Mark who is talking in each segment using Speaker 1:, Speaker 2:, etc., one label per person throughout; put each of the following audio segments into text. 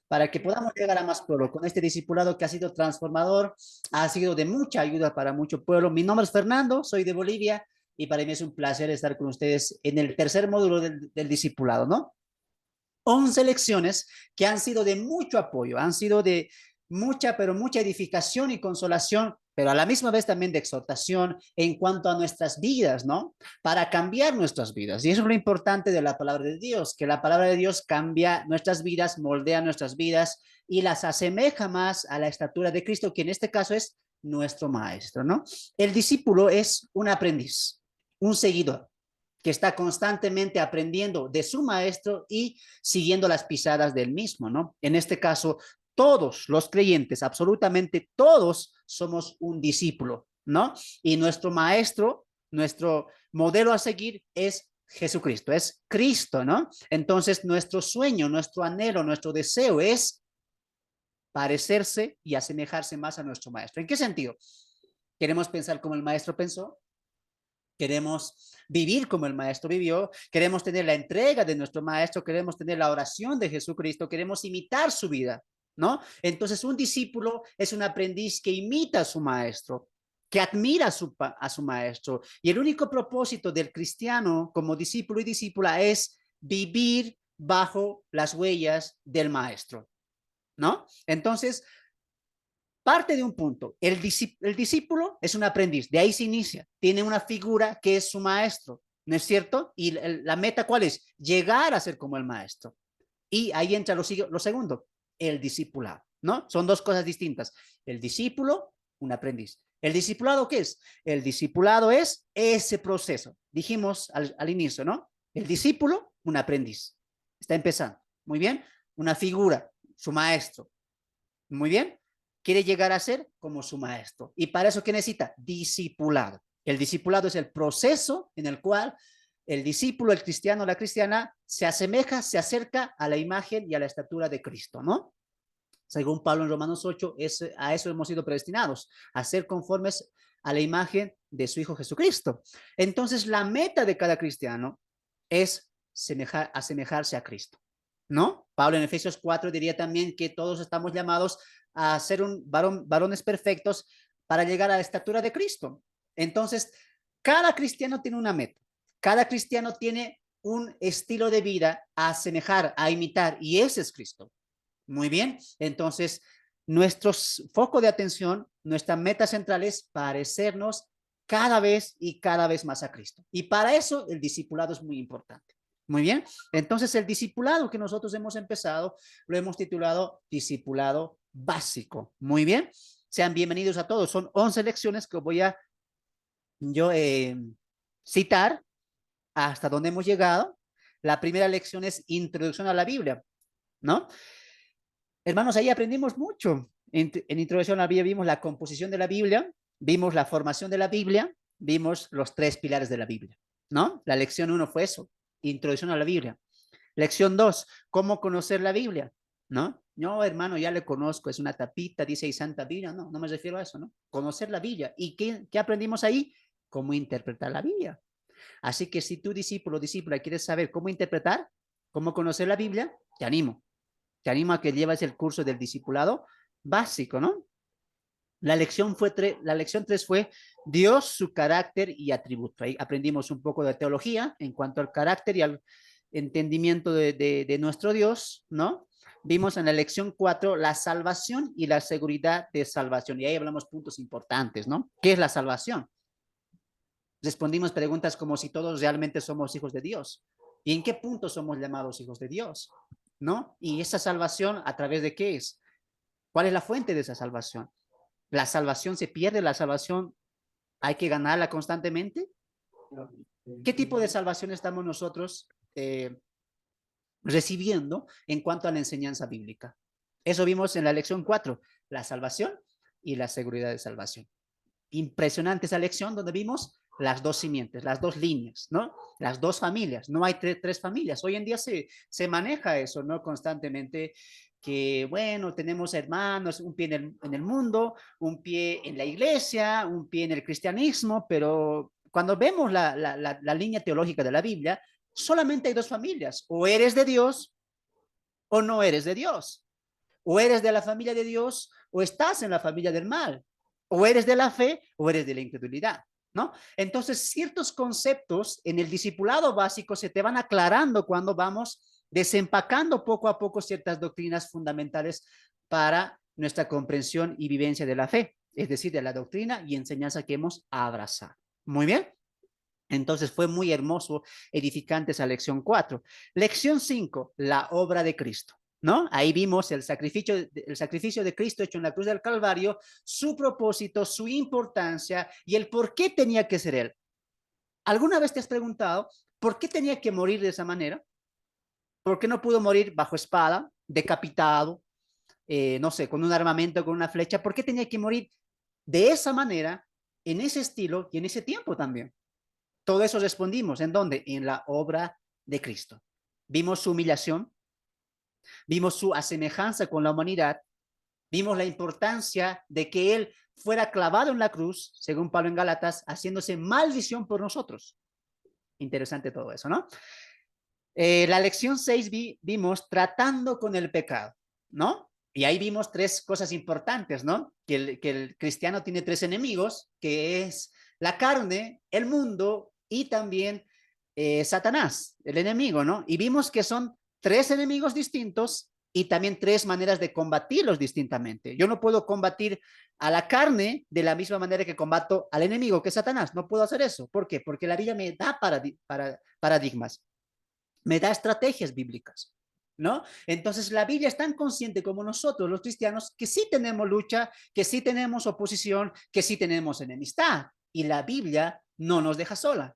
Speaker 1: para que podamos llegar a más pueblo con este discipulado que ha sido transformador, ha sido de mucha ayuda para mucho pueblo. Mi nombre es Fernando, soy de Bolivia y para mí es un placer estar con ustedes en el tercer módulo del discipulado, ¿no? 11 lecciones que han sido de mucho apoyo, han sido de mucha, pero mucha edificación y consolación, pero a la misma vez también de exhortación en cuanto a nuestras vidas, ¿no? Para cambiar nuestras vidas. Y eso es lo importante de la palabra de Dios, que la palabra de Dios cambia nuestras vidas, moldea nuestras vidas y las asemeja más a la estatura de Cristo, que en este caso es nuestro maestro, ¿no? El discípulo es un aprendiz, un seguidor que está constantemente aprendiendo de su maestro y siguiendo las pisadas del mismo, ¿no? En este caso, todos los creyentes, absolutamente todos, somos un discípulo, ¿no? Y nuestro maestro, nuestro modelo a seguir es Jesucristo, es Cristo, ¿no? Entonces, nuestro sueño, nuestro anhelo, nuestro deseo es parecerse y asemejarse más a nuestro maestro. ¿En qué sentido? ¿Queremos pensar como el maestro pensó? Queremos vivir como el maestro vivió, queremos tener la entrega de nuestro maestro, queremos tener la oración de Jesucristo, queremos imitar su vida, ¿no? Entonces un discípulo es un aprendiz que imita a su maestro, que admira a su maestro. Y el único propósito del cristiano como discípulo y discípula es vivir bajo las huellas del maestro, ¿no? Entonces, parte de un punto. El discípulo es un aprendiz, de ahí se inicia. Tiene una figura que es su maestro, ¿no es cierto? Y la meta, ¿cuál es? Llegar a ser como el maestro. Y ahí entra lo segundo, el discipulado, ¿no? Son dos cosas distintas. El discípulo, un aprendiz. ¿El discipulado qué es? El discipulado es ese proceso. Dijimos al inicio, ¿no? El discípulo, un aprendiz. Está empezando. Muy bien. Una figura, su maestro. Muy bien. Quiere llegar a ser como su maestro. Y para eso, ¿qué necesita? Discipulado. El discipulado es el proceso en el cual el discípulo, el cristiano, la cristiana, se asemeja, se acerca a la imagen y a la estatura de Cristo, ¿no? Según Pablo en Romanos 8, a eso hemos sido predestinados, a ser conformes a la imagen de su Hijo Jesucristo. Entonces, la meta de cada cristiano es asemejarse a Cristo, ¿no? Pablo en Efesios 4 diría también que todos estamos llamados a ser varones perfectos para llegar a la estatura de Cristo. Entonces, cada cristiano tiene una meta, cada cristiano tiene un estilo de vida a asemejar, a imitar, y ese es Cristo. Muy bien, entonces nuestro foco de atención, nuestra meta central es parecernos cada vez más a Cristo. Y para eso el discipulado es muy importante. Muy bien, entonces el discipulado que nosotros hemos empezado lo hemos titulado discipulado básico. Muy bien, sean bienvenidos a todos. Son 11 lecciones que voy a yo citar hasta donde hemos llegado. La primera lección es introducción a la Biblia, ¿no? Hermanos, ahí aprendimos mucho. En Introducción a la Biblia vimos la composición de la Biblia, vimos la formación de la Biblia, vimos los tres pilares de la Biblia, ¿no? La lección 1 fue eso, introducción a la Biblia. Lección 2, cómo conocer la Biblia, ¿no? No, hermano, ya le conozco, es una tapita, dice ahí Santa Biblia. No, no me refiero a eso, ¿no? Conocer la Biblia. ¿Y qué aprendimos ahí? Cómo interpretar la Biblia. Así que si tu discípulo o discípula quieres saber cómo interpretar, cómo conocer la Biblia, te animo a que lleves el curso del discipulado básico, ¿no? La lección 3 fue Dios, su carácter y atributo. Ahí aprendimos un poco de teología en cuanto al carácter y al entendimiento de nuestro Dios, ¿no? Vimos en la lección 4 la salvación y la seguridad de salvación. Y ahí hablamos puntos importantes, ¿no? ¿Qué es la salvación? Respondimos preguntas como si todos realmente somos hijos de Dios. ¿Y en qué punto somos llamados hijos de Dios? ¿No? Y esa salvación, ¿a través de qué es? ¿Cuál es la fuente de esa salvación? ¿La salvación se pierde? ¿La salvación hay que ganarla constantemente? ¿Qué tipo de salvación estamos nosotros recibiendo en cuanto a la enseñanza bíblica? Eso vimos en la lección 4, la salvación y la seguridad de salvación. Impresionante esa lección donde vimos las dos simientes, las dos líneas, ¿no? Las dos familias, no hay tres familias. Hoy en día se maneja eso, ¿no? Constantemente, que bueno, tenemos hermanos, un pie en el mundo, un pie en la iglesia, un pie en el cristianismo, pero cuando vemos la línea teológica de la Biblia, solamente hay dos familias, o eres de Dios o no eres de Dios. O eres de la familia de Dios o estás en la familia del mal. O eres de la fe o eres de la incredulidad, ¿no? Entonces, ciertos conceptos en el discipulado básico se te van aclarando cuando vamos desempacando poco a poco ciertas doctrinas fundamentales para nuestra comprensión y vivencia de la fe, es decir, de la doctrina y enseñanza que hemos abrazado. Muy bien. Entonces fue muy hermoso, edificante esa lección 4. Lección 5, la obra de Cristo, ¿no? Ahí vimos el sacrificio de Cristo hecho en la cruz del Calvario, su propósito, su importancia y el por qué tenía que ser Él. ¿Alguna vez te has preguntado por qué tenía que morir de esa manera? ¿Por qué no pudo morir bajo espada, decapitado, no sé, con un armamento, con una flecha? ¿Por qué tenía que morir de esa manera, en ese estilo y en ese tiempo también? Todo eso respondimos. ¿En dónde? En la obra de Cristo. Vimos su humillación, vimos su asemejanza con la humanidad, vimos la importancia de que Él fuera clavado en la cruz, según Pablo en Gálatas, haciéndose maldición por nosotros. Interesante todo eso, ¿no? La lección 6 vimos tratando con el pecado, ¿no? Y ahí vimos tres cosas importantes, ¿no? Que el cristiano tiene tres enemigos, que es la carne, el mundo y también Satanás, el enemigo, ¿no? Y vimos que son tres enemigos distintos y también tres maneras de combatirlos distintamente. Yo no puedo combatir a la carne de la misma manera que combato al enemigo, que es Satanás. No puedo hacer eso. ¿Por qué? Porque la Biblia me da paradigmas, me da estrategias bíblicas, ¿no? Entonces la Biblia es tan consciente como nosotros, los cristianos, que sí tenemos lucha, que sí tenemos oposición, que sí tenemos enemistad. Y la Biblia no nos deja sola.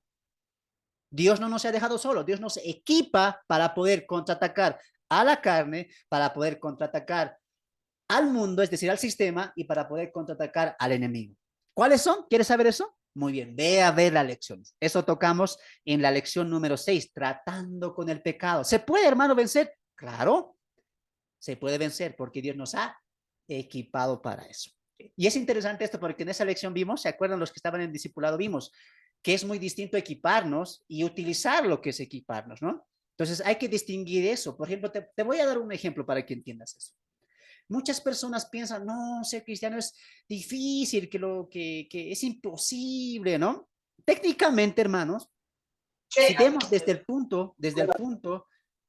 Speaker 1: Dios no nos ha dejado solo, Dios nos equipa para poder contraatacar a la carne, para poder contraatacar al mundo, es decir, al sistema, y para poder contraatacar al enemigo. ¿Cuáles son? ¿Quieres saber eso? Muy bien, ve a ver las lecciones. Eso tocamos en la lección número 6, tratando con el pecado. ¿Se puede, hermano, vencer? Claro, se puede vencer porque Dios nos ha equipado para eso. Y es interesante esto porque en esa lección vimos, ¿se acuerdan los que estaban en discipulado? Vimos que es muy distinto equiparnos y utilizar lo que es equiparnos, ¿no? Entonces hay que distinguir eso. Por ejemplo, te voy a dar un ejemplo para que entiendas eso. Muchas personas piensan, no, ser cristiano es difícil, que es imposible, ¿no? Técnicamente, hermanos, si vemos desde el punto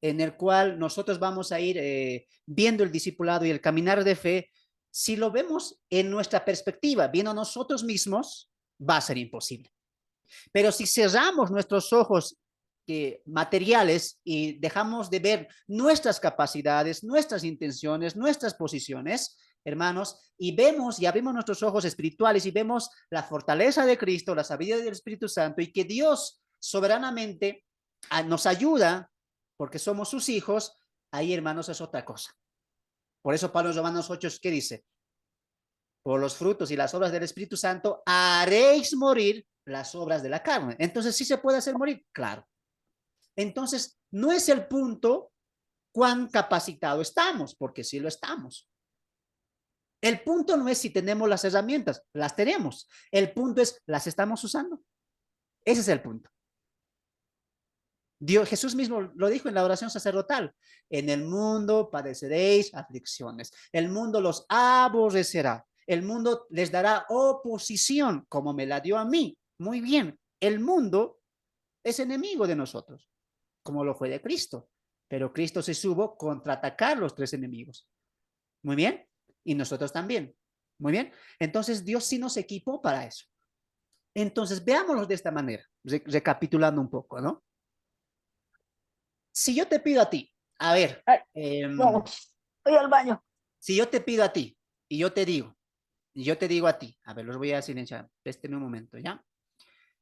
Speaker 1: en el cual nosotros vamos a ir viendo el discipulado y el caminar de fe, si lo vemos en nuestra perspectiva, viendo nosotros mismos, va a ser imposible. Pero si cerramos nuestros ojos materiales y dejamos de ver nuestras capacidades, nuestras intenciones, nuestras posiciones, hermanos, y vemos y abrimos nuestros ojos espirituales y vemos la fortaleza de Cristo, la sabiduría del Espíritu Santo y que Dios soberanamente nos ayuda porque somos sus hijos, ahí, hermanos, es otra cosa. Por eso Pablo en Romanos 8, ¿qué dice? Por los frutos y las obras del Espíritu Santo haréis morir las obras de la carne. Entonces, ¿sí se puede hacer morir? Claro. Entonces, no es el punto cuán capacitado estamos, porque sí lo estamos. El punto no es si tenemos las herramientas, las tenemos. El punto es, ¿las estamos usando? Ese es el punto. Dios, Jesús mismo lo dijo en la oración sacerdotal. En el mundo padeceréis aflicciones. El mundo los aborrecerá. El mundo les dará oposición, como me la dio a mí. Muy bien. El mundo es enemigo de nosotros, como lo fue de Cristo. Pero Cristo se supo contraatacar los tres enemigos. Muy bien. Y nosotros también. Muy bien. Entonces Dios sí nos equipó para eso. Entonces veámoslo de esta manera, recapitulando un poco, ¿no? Si yo te pido a ti, a ver,
Speaker 2: Ay, vamos, voy al baño.
Speaker 1: si yo te pido a ti y yo te digo a ti, a ver, los voy a silenciar, présteme un momento, ¿ya?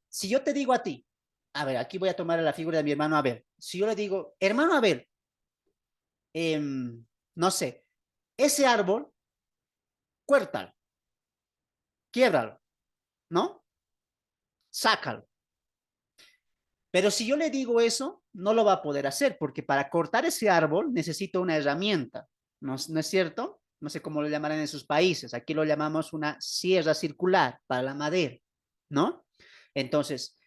Speaker 1: Si yo te digo a ti, a ver, aquí voy a tomar la figura de mi hermano Abel. Si yo le digo, hermano Abel, no sé, ese árbol, cuértalo, quiebralo, ¿no? Sácalo. Pero si yo le digo eso, no lo va a poder hacer, porque para cortar ese árbol necesito una herramienta, ¿no es cierto? No sé cómo lo llamarán en sus países. Aquí lo llamamos una sierra circular para la madera, ¿no? Entonces,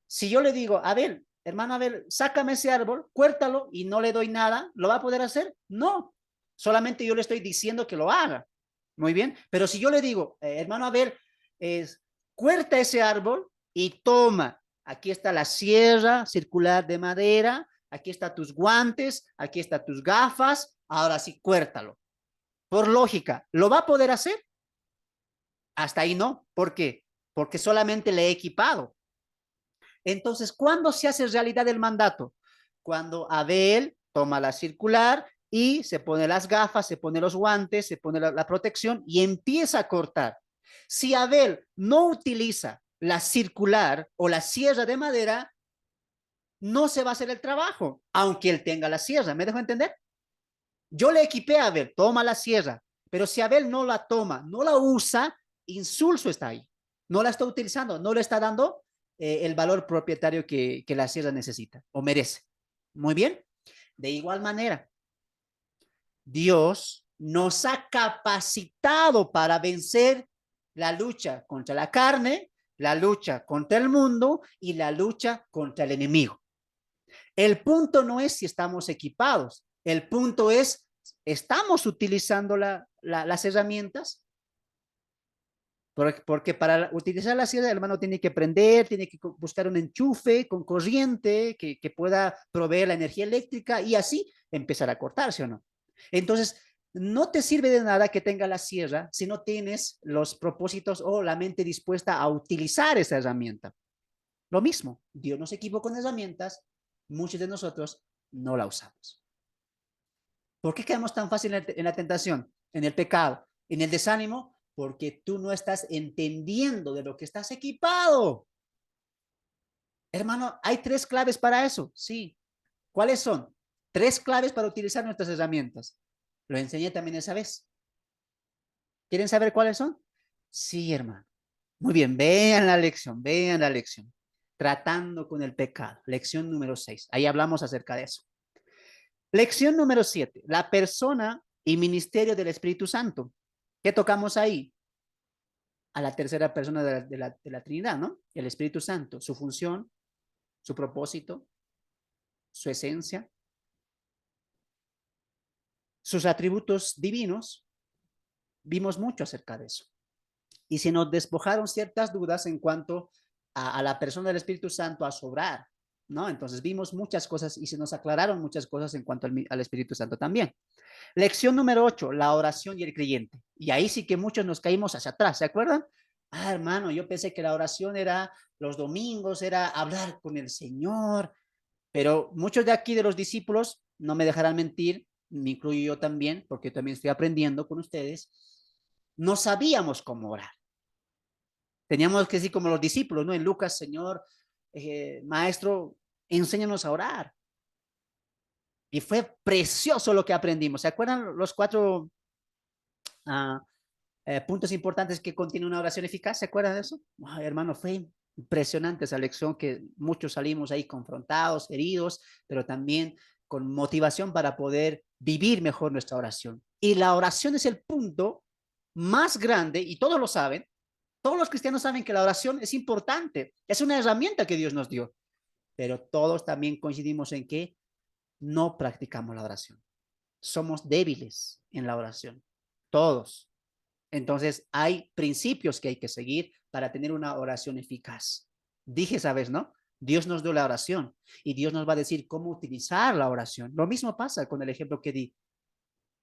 Speaker 1: si yo le digo, Abel, hermano Abel, sácame ese árbol, cuértalo y no le doy nada, ¿lo va a poder hacer? No. Solamente yo le estoy diciendo que lo haga. Muy bien. Pero si yo le digo, hermano, a ver, corta ese árbol y toma. Aquí está la sierra circular de madera. Aquí están tus guantes. Aquí están tus gafas. Ahora sí, cuértalo. Por lógica, ¿lo va a poder hacer? Hasta ahí no. ¿Por qué? Porque solamente le he equipado. Entonces, ¿cuándo se hace realidad el mandato? Cuando Abel toma la circular y se pone las gafas, se pone los guantes, se pone la protección y empieza a cortar. Si Abel no utiliza la circular o la sierra de madera, no se va a hacer el trabajo, aunque él tenga la sierra. ¿Me dejo entender? Yo le equipé a Abel, toma la sierra, pero si Abel no la toma, no la usa, insulso está ahí. No la está utilizando, no le está dando el valor propietario que la sierra necesita o merece. Muy bien. De igual manera, Dios nos ha capacitado para vencer la lucha contra la carne, la lucha contra el mundo y la lucha contra el enemigo. El punto no es si estamos equipados, el punto es, ¿estamos utilizando las herramientas? Porque para utilizar la sierra, el hermano tiene que prender, tiene que buscar un enchufe con corriente que pueda proveer la energía eléctrica y así empezar a cortarse o no. Entonces, no te sirve de nada que tenga la sierra si no tienes los propósitos o la mente dispuesta a utilizar esa herramienta. Lo mismo, Dios nos equipó con herramientas, muchos de nosotros no la usamos. ¿Por qué quedamos tan fácil en la tentación, en el pecado, en el desánimo? Porque tú no estás entendiendo de lo que estás equipado. Hermano, hay 3 claves para eso. Sí. ¿Cuáles son? 3 claves para utilizar nuestras herramientas. Lo enseñé también esa vez. ¿Quieren saber cuáles son? Sí, hermano. Muy bien, vean la lección, vean la lección. Tratando con el pecado. Lección número 6. Ahí hablamos acerca de eso. Lección número 7. La persona y ministerio del Espíritu Santo. ¿Qué tocamos ahí? A la tercera persona de la Trinidad, ¿no? El Espíritu Santo, su función, su propósito, su esencia, sus atributos divinos. Vimos mucho acerca de eso. Y se nos despojaron ciertas dudas en cuanto a la persona del Espíritu Santo a sobrar, ¿no? Entonces vimos muchas cosas y se nos aclararon muchas cosas en cuanto al Espíritu Santo también. Lección número 8, la oración y el creyente. Y ahí sí que muchos nos caímos hacia atrás, ¿se acuerdan? Ah, hermano, yo pensé que la oración era los domingos, era hablar con el Señor, pero muchos de aquí de los discípulos, no me dejarán mentir, me incluyo yo también, porque también estoy aprendiendo con ustedes, no sabíamos cómo orar. Teníamos que decir como los discípulos, ¿no? En Lucas, Señor, Maestro, enséñanos a orar. Y fue precioso lo que aprendimos. ¿Se acuerdan los 4 puntos importantes que contiene una oración eficaz? ¿Se acuerdan de eso? Hermano, fue impresionante esa lección que muchos salimos ahí confrontados, heridos, pero también con motivación para poder vivir mejor nuestra oración. Y la oración es el punto más grande, y todos lo saben, todos los cristianos saben que la oración es importante, es una herramienta que Dios nos dio, pero todos también coincidimos en que no practicamos la oración. Somos débiles en la oración, todos. Entonces, hay principios que hay que seguir para tener una oración eficaz. Dije, ¿sabes, no? Dios nos dio la oración y Dios nos va a decir cómo utilizar la oración. Lo mismo pasa con el ejemplo que di.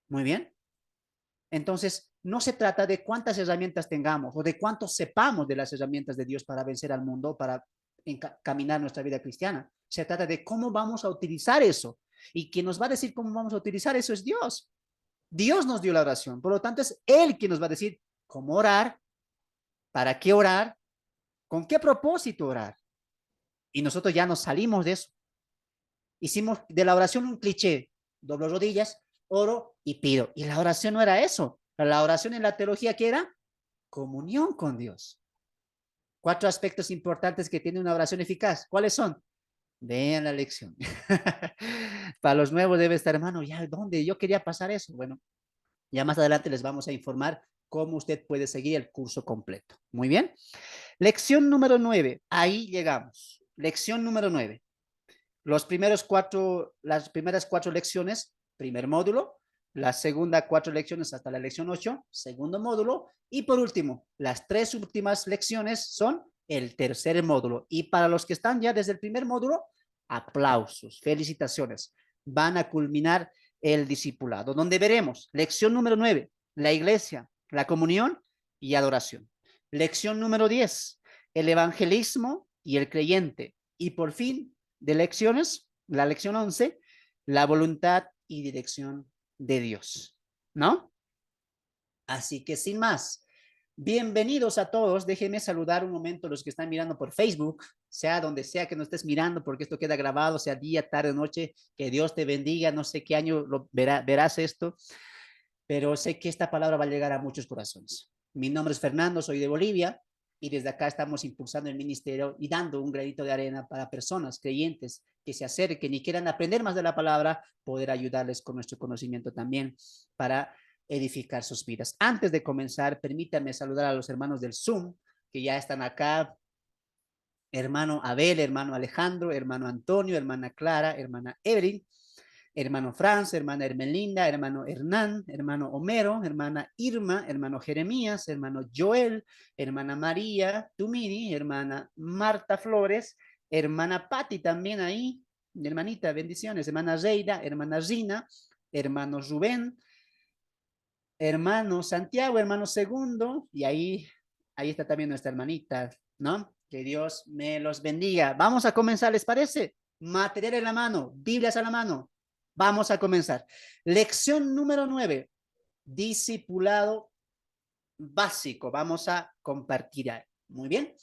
Speaker 1: Muy bien. Entonces, no se trata de cuántas herramientas tengamos o de cuánto sepamos de las herramientas de Dios para vencer al mundo, para caminar nuestra vida cristiana. Se trata de cómo vamos a utilizar eso. Y quien nos va a decir cómo vamos a utilizar eso es Dios. Dios nos dio la oración. Por lo tanto, es Él quien nos va a decir cómo orar, para qué orar, con qué propósito orar. Y nosotros ya nos salimos de eso. Hicimos de la oración un cliché. Doblo rodillas, oro y pido. Y la oración no era eso. La oración en la teología, ¿qué era? Comunión con Dios. 4 aspectos importantes que tiene una oración eficaz. ¿Cuáles son? Vean la lección. Para los nuevos debe estar, hermano, ¿ya dónde? Yo quería pasar eso. Bueno, ya más adelante les vamos a informar cómo usted puede seguir el curso completo. Muy bien. Lección número 9. Ahí llegamos. Lección número 9. Las primeras 4 lecciones, primer módulo, la segunda 4 lecciones hasta la lección 8, segundo módulo. Y por último, las 3 últimas lecciones son el tercer módulo. Y para los que están ya desde el primer módulo, aplausos, felicitaciones. Van a culminar el discipulado, donde veremos lección número 9, la iglesia, la comunión y adoración. Lección número 10, el evangelismo y el creyente. Y por fin de lecciones, la lección 11, la voluntad y dirección de Dios, ¿no? Así que sin más, bienvenidos a todos. Déjenme saludar un momento a los que están mirando por Facebook, sea donde sea que nos estés mirando, porque esto queda grabado, sea día, tarde, noche. Que Dios te bendiga. No sé qué año verás esto, pero sé que esta palabra va a llegar a muchos corazones. Mi nombre es Fernando, soy de Bolivia y desde acá estamos impulsando el ministerio y dando un granito de arena para personas creyentes que se acerquen y quieran aprender más de la palabra, poder ayudarles con nuestro conocimiento también para edificar sus vidas. Antes de comenzar, permítanme saludar a los hermanos del Zoom que ya están acá. Hermano Abel, hermano Alejandro, hermano Antonio, hermana Clara, hermana Evelyn, hermano Franz, hermana Hermelinda, hermano Hernán, hermano Homero, hermana Irma, hermano Jeremías, hermano Joel, hermana María Tumiri, hermana Marta Flores, hermana Patti también ahí, hermanita, bendiciones, hermana Reida, hermana Gina, hermano Rubén, hermano Santiago, hermano Segundo, y ahí está también nuestra hermanita, ¿no? Que Dios me los bendiga. Vamos a comenzar, ¿les parece? Material en la mano, Biblias a la mano. Vamos a comenzar. Lección número 9, discipulado básico. Vamos a compartir ahí. Muy bien.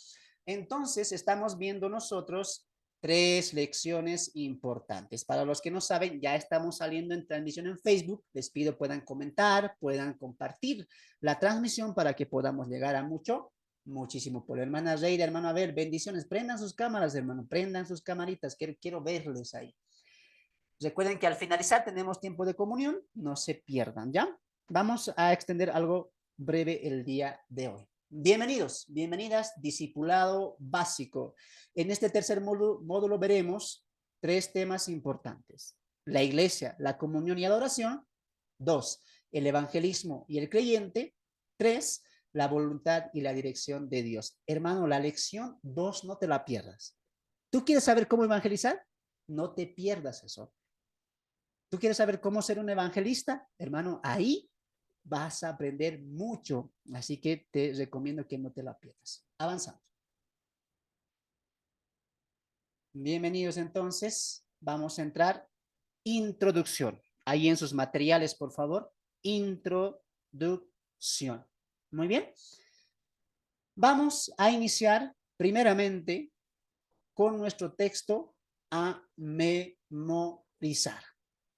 Speaker 1: Entonces, estamos viendo nosotros 3 lecciones importantes. Para los que no saben, ya estamos saliendo en transmisión en Facebook. Les pido puedan comentar, puedan compartir la transmisión para que podamos llegar a muchísimo por hermana Reida, hermano Abel, bendiciones. Prendan sus cámaras, hermano, prendan sus camaritas. Quiero verles ahí. Recuerden que al finalizar tenemos tiempo de comunión, no se pierdan, ¿ya? Vamos a extender algo breve el día de hoy. Bienvenidos, bienvenidas, discipulado básico. En este tercer módulo veremos 3 temas importantes. La iglesia, la comunión y adoración. 2, el evangelismo y el creyente. 3, la voluntad y la dirección de Dios. Hermano, la lección 2 no te la pierdas. ¿Tú quieres saber cómo evangelizar? No te pierdas eso. ¿Tú quieres saber cómo ser un evangelista? Hermano, ahí vas a aprender mucho. Así que te recomiendo que no te la pierdas. Avanzamos. Bienvenidos entonces. Vamos a entrar. Introducción. Ahí en sus materiales, por favor. Introducción. Muy bien. Vamos a iniciar primeramente con nuestro texto a memorizar.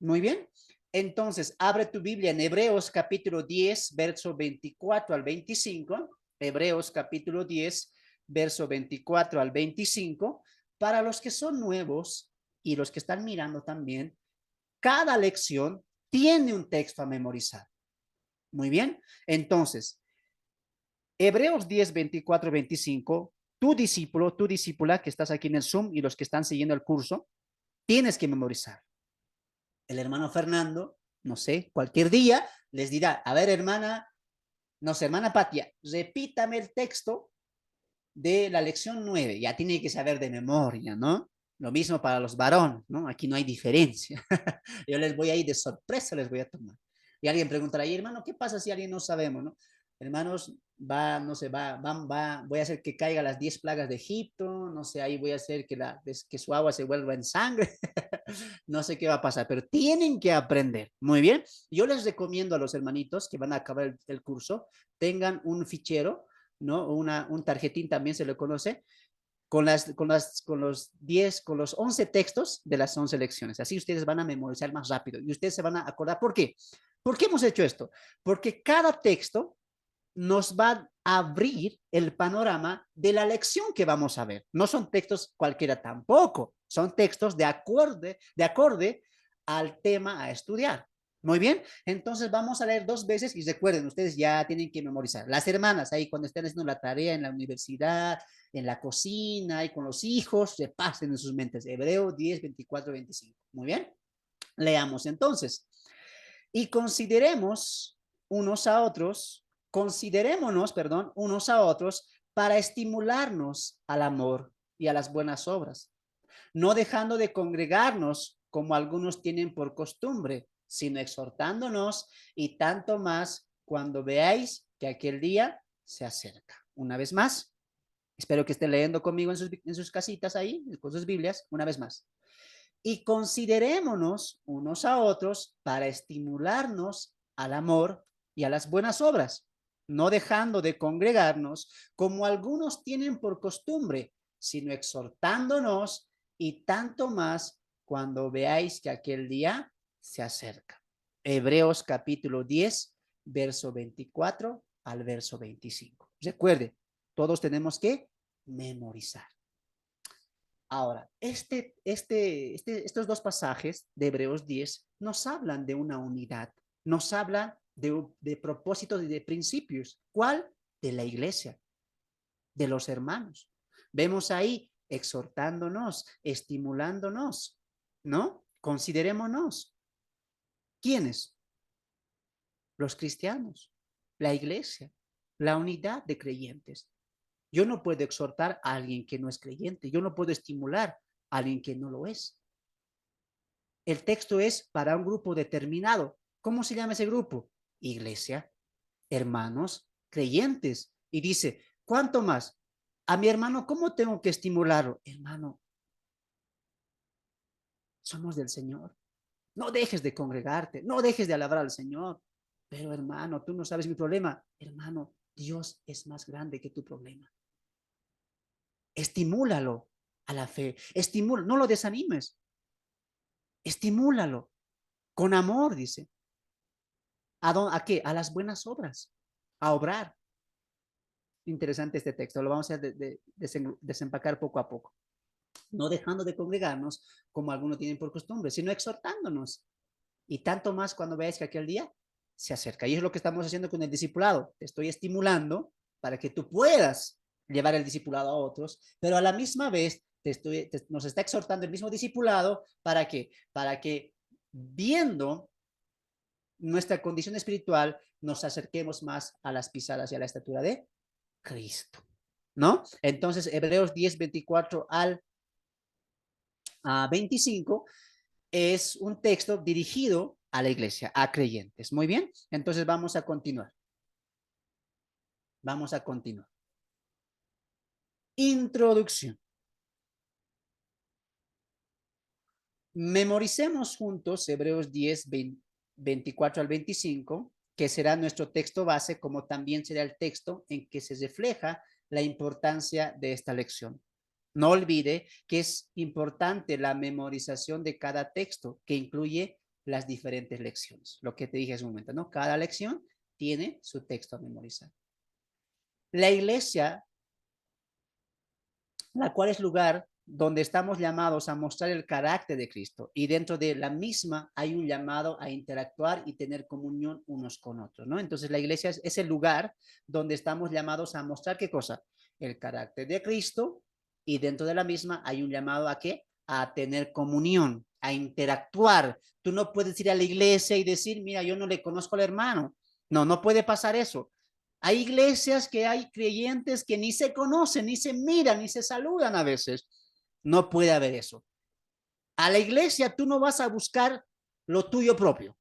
Speaker 1: Muy bien. Entonces, abre tu Biblia en Hebreos capítulo 10, verso 24 al 25. Hebreos capítulo 10, verso 24 al 25. Para los que son nuevos y los que están mirando también, cada lección tiene un texto a memorizar. Muy bien. Entonces, Hebreos 10, 24, 25, tu discípulo, tu discípula que estás aquí en el Zoom y los que están siguiendo el curso, tienes que memorizar. El hermano Fernando, no sé, cualquier día les dirá, a ver, hermana, no sé, hermana Patia, repítame el texto de la lección 9. Ya tiene que saber de memoria, ¿no? Lo mismo para los varones, ¿no? Aquí no hay diferencia. Yo les voy a ir de sorpresa, les voy a tomar. Y alguien preguntará, y hermano, ¿qué pasa si alguien no sabemos, no? Hermanos, no sé, voy a hacer que caiga las 10 plagas de Egipto, no sé, ahí voy a hacer que su agua se vuelva en sangre, no sé qué va a pasar, pero tienen que aprender. Muy bien, yo les recomiendo a los hermanitos que van a acabar el curso, tengan un fichero, ¿no? Un tarjetín también se le conoce, con los 11 textos de las 11 lecciones. Así ustedes van a memorizar más rápido y ustedes se van a acordar. ¿Por qué? ¿Por qué hemos hecho esto? Porque cada texto nos va a abrir el panorama de la lección que vamos a ver. No son textos cualquiera tampoco, son textos de acorde al tema a estudiar. Muy bien, entonces vamos a leer 2 veces y recuerden, ustedes ya tienen que memorizar. Las hermanas ahí cuando estén haciendo la tarea en la universidad, en la cocina y con los hijos, repasen en sus mentes. Hebreo 10, 24, 25. Muy bien, leamos entonces. Y considerémonos, perdón, unos a otros para estimularnos al amor y a las buenas obras, no dejando de congregarnos como algunos tienen por costumbre, sino exhortándonos y tanto más cuando veáis que aquel día se acerca. Una vez más, espero que estén leyendo conmigo en sus casitas ahí, con sus Biblias, una vez más. Y considerémonos unos a otros para estimularnos al amor y a las buenas obras, no dejando de congregarnos como algunos tienen por costumbre, sino exhortándonos y tanto más cuando veáis que aquel día se acerca. Hebreos capítulo 10, verso 24 al verso 25. Recuerde, todos tenemos que memorizar. Ahora, estos dos pasajes de Hebreos 10 nos hablan de una unidad, nos hablan de propósitos y de principios. ¿Cuál? De la iglesia, de los hermanos. Vemos ahí exhortándonos, estimulándonos, ¿no? Considerémonos. ¿Quiénes? Los cristianos, la iglesia, la unidad de creyentes. Yo no puedo exhortar a alguien que no es creyente. Yo no puedo estimular a alguien que no lo es. El texto es para un grupo determinado. ¿Cómo se llama ese grupo? Iglesia, hermanos, creyentes. Y dice, ¿cuánto más? A mi hermano, ¿cómo tengo que estimularlo? Hermano, somos del Señor. No dejes de congregarte, no dejes de alabar al Señor. Pero hermano, tú no sabes mi problema. Hermano, Dios es más grande que tu problema. Estimúlalo a la fe. No lo desanimes. Estimúlalo con amor, dice. ¿A qué? A las buenas obras, a obrar. Interesante este texto, lo vamos a desempacar poco a poco. No dejando de congregarnos como algunos tienen por costumbre, sino exhortándonos. Y tanto más cuando veáis que aquel día se acerca. Y es lo que estamos haciendo con el discipulado. Te estoy estimulando para que tú puedas llevar el discipulado a otros, pero a la misma vez nos está exhortando el mismo discipulado para que, viendo nuestra condición espiritual, nos acerquemos más a las pisadas y a la estatura de Cristo, ¿no? Entonces, Hebreos 10, 24 al 25 es un texto dirigido a la iglesia, a creyentes. Muy bien, entonces vamos a continuar. Vamos a continuar. Introducción. Memoricemos juntos Hebreos 10, 24 al 25, que será nuestro texto base, como también será el texto en que se refleja la importancia de esta lección. No olvide que es importante la memorización de cada texto, que incluye las diferentes lecciones. Lo que te dije hace un momento, ¿no? Cada lección tiene su texto a memorizar. La iglesia, la cual es lugar donde estamos llamados a mostrar el carácter de Cristo, y dentro de la misma hay un llamado a interactuar y tener comunión unos con otros, ¿no? Entonces la iglesia es el lugar donde estamos llamados a mostrar ¿qué cosa? El carácter de Cristo, y dentro de la misma hay un llamado ¿a qué? A tener comunión, a interactuar. Tú no puedes ir a la iglesia y decir, mira, yo no le conozco al hermano. No, no puede pasar eso. Hay iglesias que hay creyentes que ni se conocen, ni se miran, ni se saludan a veces. No puede haber eso. A la iglesia tú no vas a buscar lo tuyo propio.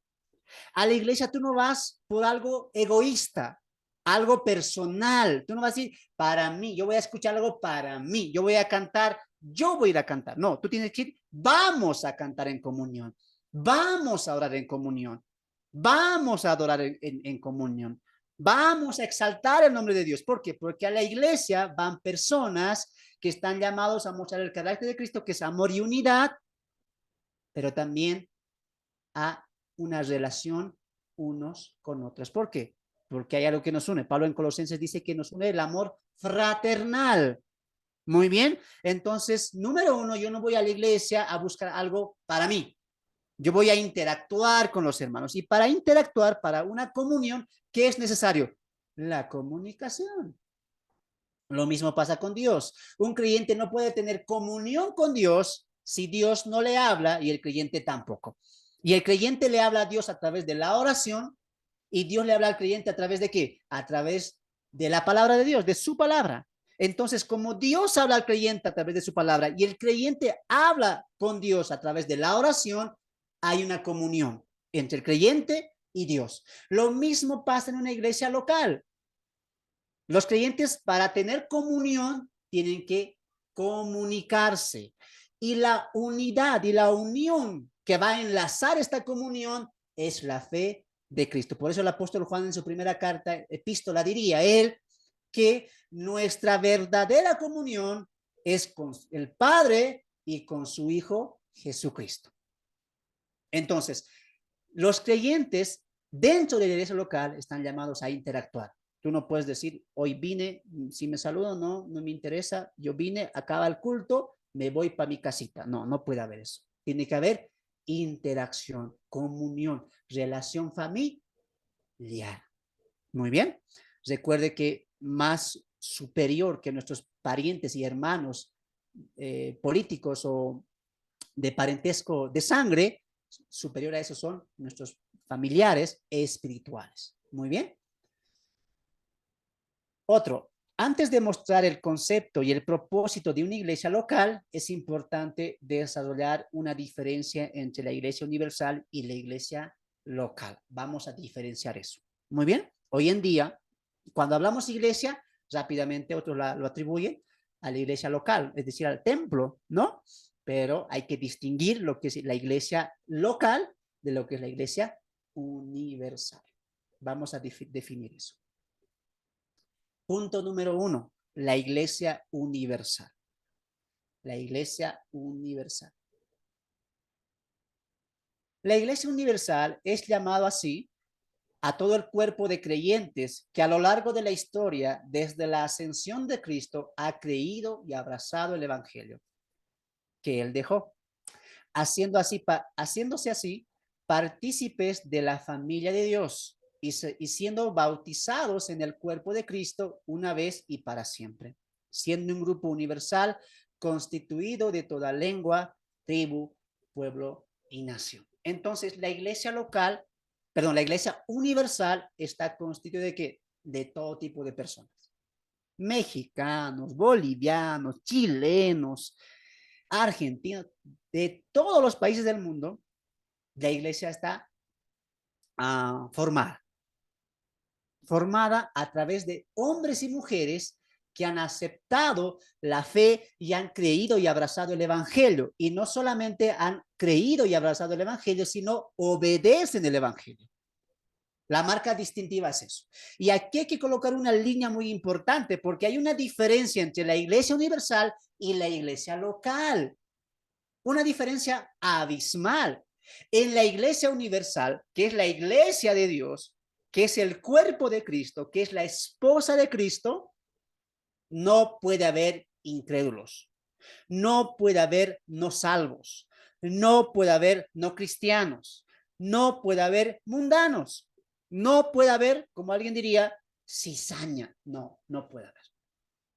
Speaker 1: A la iglesia tú no vas por algo egoísta, algo personal. Tú no vas a decir, para mí, yo voy a escuchar algo para mí, yo voy a cantar, yo voy a ir a cantar. No, tú tienes que ir, vamos a cantar en comunión, vamos a orar en comunión, vamos a adorar en comunión, vamos a exaltar el nombre de Dios. ¿Por qué? Porque a la iglesia van personas que están llamados a mostrar el carácter de Cristo, que es amor y unidad, pero también a una relación unos con otros. ¿Por qué? Porque hay algo que nos une. Pablo en Colosenses dice que nos une el amor fraternal. Muy bien. Entonces, número uno, yo no voy a la iglesia a buscar algo para mí. Yo voy a interactuar con los hermanos. Y para interactuar, para una comunión, ¿qué es necesario? La comunicación. Lo mismo pasa con Dios. Un creyente no puede tener comunión con Dios si Dios no le habla y el creyente tampoco. Y el creyente le habla a Dios a través de la oración y Dios le habla al creyente a través de ¿qué? A través de la palabra de Dios, de su palabra. Entonces, como Dios habla al creyente a través de su palabra y el creyente habla con Dios a través de la oración, hay una comunión entre el creyente y Dios. Lo mismo pasa en una iglesia local. Los creyentes para tener comunión tienen que comunicarse. Y la unidad y la unión que va a enlazar esta comunión es la fe de Cristo. Por eso el apóstol Juan en su primera carta, epístola, diría él que nuestra verdadera comunión es con el Padre y con su Hijo Jesucristo. Entonces, los creyentes dentro de la iglesia local están llamados a interactuar. Tú no puedes decir, hoy vine, si me saludan, no me interesa, yo vine, acaba el culto, me voy para mi casita. No, no puede haber eso. Tiene que haber interacción, comunión, relación familiar. Muy bien. Recuerde que más superior que nuestros parientes y hermanos políticos o de parentesco de sangre, superior a eso son nuestros familiares espirituales. Muy bien. Otro, antes de mostrar el concepto y el propósito de una iglesia local, es importante desarrollar una diferencia entre la iglesia universal y la iglesia local. Vamos a diferenciar eso. Muy bien. Hoy en día, cuando hablamos iglesia, rápidamente otros lo atribuyen a la iglesia local, es decir, al templo, ¿no? Pero hay que distinguir lo que es la iglesia local de lo que es la iglesia universal. Vamos a definir eso. Punto número 1, la iglesia universal. La iglesia universal. La iglesia universal es llamado así a todo el cuerpo de creyentes que a lo largo de la historia, desde la ascensión de Cristo, ha creído y abrazado el evangelio que él dejó, haciéndose así partícipes de la familia de Dios y siendo bautizados en el cuerpo de Cristo una vez y para siempre, siendo un grupo universal constituido de toda lengua, tribu, pueblo y nación. Entonces, la iglesia local, perdón, la iglesia universal está constituida de ¿qué? De todo tipo de personas. Mexicanos, bolivianos, chilenos, argentinos, de todos los países del mundo, la iglesia está formada a través de hombres y mujeres que han aceptado la fe y han creído y abrazado el evangelio. Y no solamente han creído y abrazado el evangelio, sino obedecen el evangelio. La marca distintiva es eso. Y aquí hay que colocar una línea muy importante porque hay una diferencia entre la iglesia universal y la iglesia local. Una diferencia abismal. En la iglesia universal, que es la iglesia de Dios, que es el cuerpo de Cristo, que es la esposa de Cristo, no puede haber incrédulos, no puede haber no salvos, no puede haber no cristianos, no puede haber mundanos, no puede haber, como alguien diría, cizaña. No, no puede haber.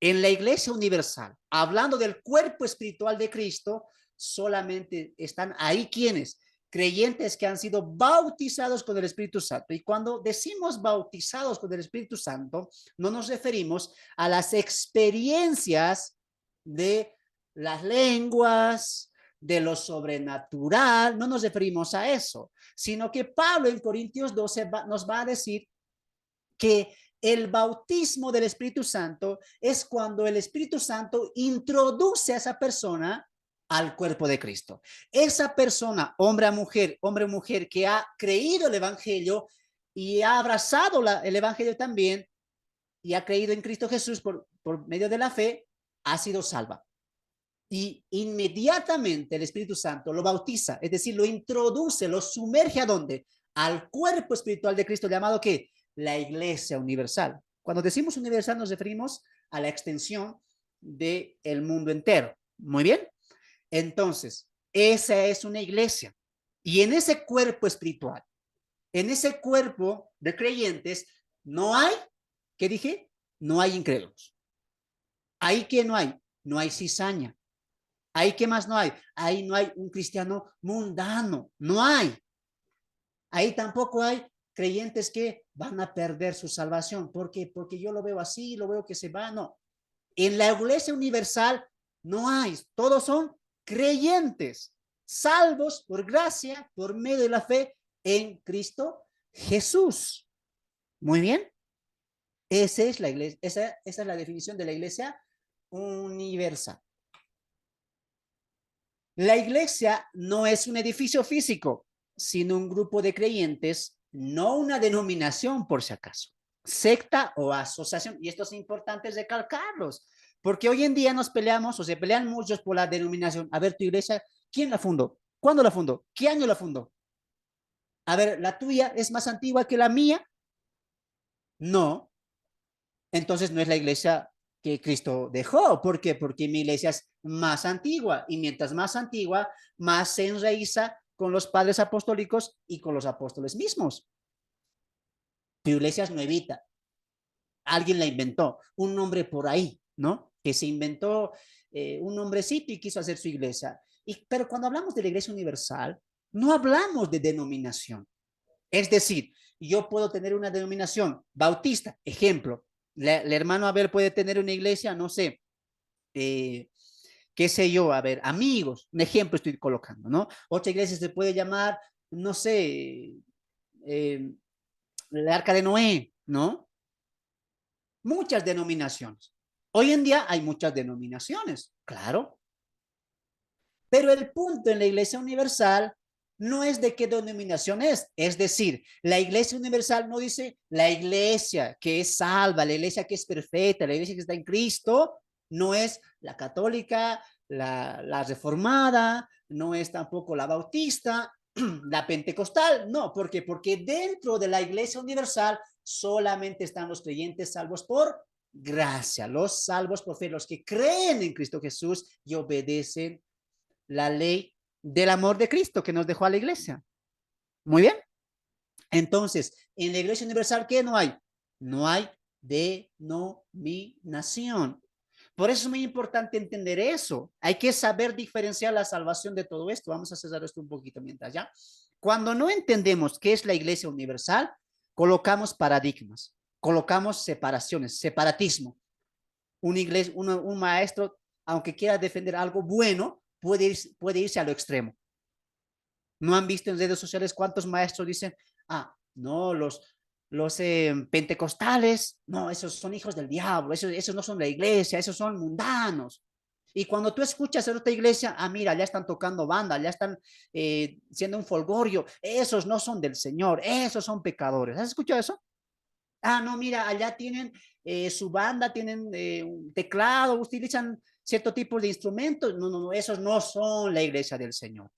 Speaker 1: En la iglesia universal, hablando del cuerpo espiritual de Cristo, solamente están ahí quienes, creyentes que han sido bautizados con el Espíritu Santo. Y cuando decimos bautizados con el Espíritu Santo, no nos referimos a las experiencias de las lenguas, de lo sobrenatural, no nos referimos a eso, sino que Pablo en Corintios 12 nos va a decir que el bautismo del Espíritu Santo es cuando el Espíritu Santo introduce a esa persona al cuerpo de Cristo. Esa persona, hombre o mujer que ha creído el evangelio y ha abrazado el evangelio también y ha creído en Cristo Jesús por medio de la fe, ha sido salva. Y inmediatamente el Espíritu Santo lo bautiza, es decir, lo introduce, lo sumerge ¿a dónde? Al cuerpo espiritual de Cristo llamado ¿qué? La iglesia universal. Cuando decimos universal nos referimos a la extensión del mundo entero. Muy bien. Entonces, esa es una iglesia. Y en ese cuerpo espiritual, en ese cuerpo de creyentes, no hay, ¿qué dije? No hay incrédulos. Ahí que no hay, no hay cizaña. Ahí qué más no hay. Ahí no hay un cristiano mundano. No hay. Ahí tampoco hay creyentes que van a perder su salvación. ¿Por qué? Porque yo lo veo así, lo veo que se va. No. En la iglesia universal no hay. Todos son creyentes, salvos por gracia, por medio de la fe en Cristo Jesús. Muy bien. Esa es la iglesia, esa es la definición de la iglesia universal. La iglesia no es un edificio físico, sino un grupo de creyentes, no una denominación por si acaso, secta o asociación. Y esto es importante recalcarlos, porque hoy en día nos peleamos o se pelean muchos por la denominación. A ver, tu iglesia, ¿quién la fundó? ¿Cuándo la fundó? ¿Qué año la fundó? A ver, ¿la tuya es más antigua que la mía? No. Entonces no es la iglesia que Cristo dejó. ¿Por qué? Porque mi iglesia es más antigua y mientras más antigua, más se enraiza con los padres apostólicos y con los apóstoles mismos. Tu iglesia es nuevita. Alguien la inventó, un nombre por ahí, ¿no? Que se inventó un nombrecito y quiso hacer su iglesia. Pero cuando hablamos de la iglesia universal, no hablamos de denominación. Es decir, yo puedo tener una denominación bautista, ejemplo, el hermano Abel puede tener una iglesia, no sé, qué sé yo, a ver, amigos, un ejemplo estoy colocando, ¿no? Otra iglesia se puede llamar, no sé, eh, el Arca de Noé, ¿no? Muchas denominaciones. Hoy en día hay muchas denominaciones, claro, pero el punto en la Iglesia Universal no es de qué denominación es decir, la Iglesia Universal no dice la Iglesia que es salva, la Iglesia que es perfecta, la Iglesia que está en Cristo, no es la católica, la reformada, no es tampoco la bautista, la pentecostal, no, ¿por qué? Porque dentro de la Iglesia Universal solamente están los creyentes salvos por gracia, los salvos por fe, los que creen en Cristo Jesús y obedecen la ley del amor de Cristo que nos dejó a la iglesia. Muy bien. Entonces, en la iglesia universal, ¿qué no hay? No hay denominación. Por eso es muy importante entender eso. Hay que saber diferenciar la salvación de todo esto. Vamos a cerrar esto un poquito mientras ya. Cuando no entendemos qué es la iglesia universal, colocamos paradigmas, colocamos separaciones, separatismo. Un maestro, aunque quiera defender algo bueno, puede irse a lo extremo. ¿No han visto en redes sociales cuántos maestros dicen, no, los pentecostales, no, esos son hijos del diablo, esos no son la iglesia, esos son mundanos? Y cuando tú escuchas en otra iglesia, mira, ya están tocando banda, ya están siendo un folgorio, esos no son del Señor, esos son pecadores. ¿Has escuchado eso? No, mira, allá tienen su banda, tienen un teclado, utilizan cierto tipo de instrumentos. No, no, no, esos no son la iglesia del Señor.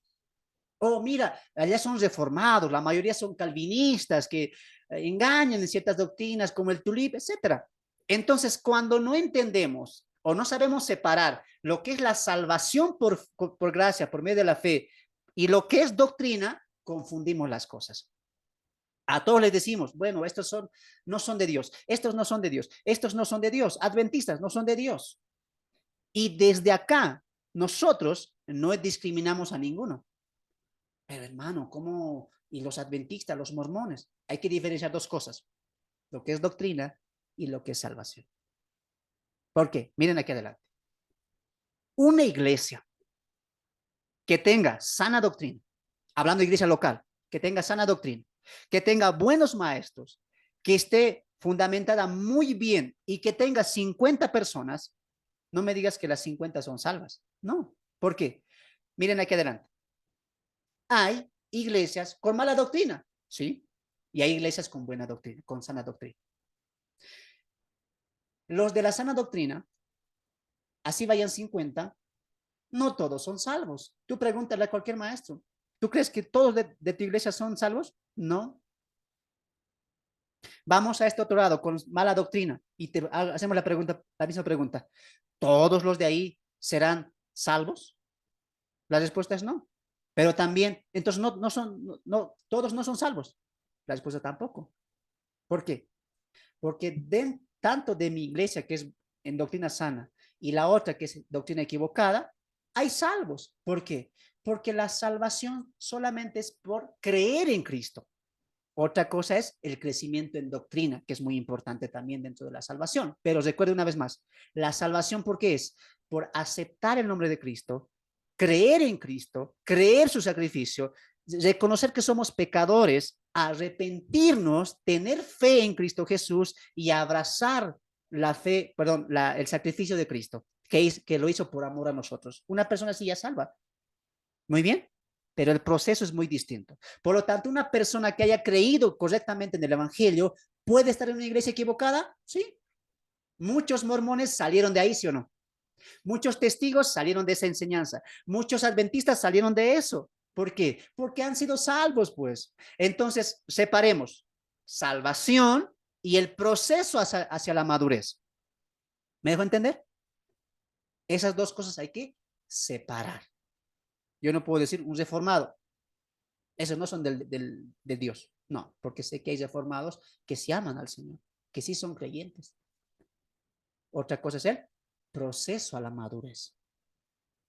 Speaker 1: Mira, allá son reformados, la mayoría son calvinistas que engañan en ciertas doctrinas como el tulip, etcétera. Entonces, cuando no entendemos o no sabemos separar lo que es la salvación por gracia, por medio de la fe, y lo que es doctrina, confundimos las cosas. A todos les decimos, bueno, no son de Dios, estos no son de Dios, estos no son de Dios, adventistas no son de Dios. Y desde acá, nosotros no discriminamos a ninguno. Pero hermano, ¿cómo? Y los adventistas, los mormones, hay que diferenciar dos cosas, lo que es doctrina y lo que es salvación. ¿Por qué? Miren aquí adelante. Una iglesia que tenga sana doctrina, hablando de iglesia local, que tenga sana doctrina, que tenga buenos maestros, que esté fundamentada muy bien y que tenga 50 personas, no me digas que las 50 son salvas. No. ¿Por qué? Miren aquí adelante. Hay iglesias con mala doctrina, ¿sí? Y hay iglesias con buena doctrina, con sana doctrina. Los de la sana doctrina, así vayan 50, no todos son salvos. Tú pregúntale a cualquier maestro. ¿Tú crees que todos de tu iglesia son salvos? No. Vamos a este otro lado con mala doctrina y hacemos la misma pregunta. ¿Todos los de ahí serán salvos? La respuesta es no. Pero también, entonces todos no son salvos. La respuesta tampoco. ¿Por qué? Porque tanto de mi iglesia, que es en doctrina sana, y la otra, que es doctrina equivocada, hay salvos. ¿Por qué? Porque la salvación solamente es por creer en Cristo. Otra cosa es el crecimiento en doctrina, que es muy importante también dentro de la salvación. Pero recuerde una vez más, la salvación, ¿por qué es? Por aceptar el nombre de Cristo, creer en Cristo, creer su sacrificio, reconocer que somos pecadores, arrepentirnos, tener fe en Cristo Jesús y abrazar la fe, perdón, el sacrificio de Cristo, que lo hizo por amor a nosotros. Una persona así ya salva. Muy bien, pero el proceso es muy distinto. Por lo tanto, una persona que haya creído correctamente en el Evangelio puede estar en una iglesia equivocada, sí. Muchos mormones salieron de ahí, ¿sí o no? Muchos testigos salieron de esa enseñanza. Muchos adventistas salieron de eso. ¿Por qué? Porque han sido salvos, pues. Entonces, separemos salvación y el proceso hacia la madurez. ¿Me dejo entender? Esas dos cosas hay que separar. Yo no puedo decir un reformado. Esos no son de Dios. No, porque sé que hay reformados que sí aman al Señor, que sí son creyentes. Otra cosa es el proceso a la madurez.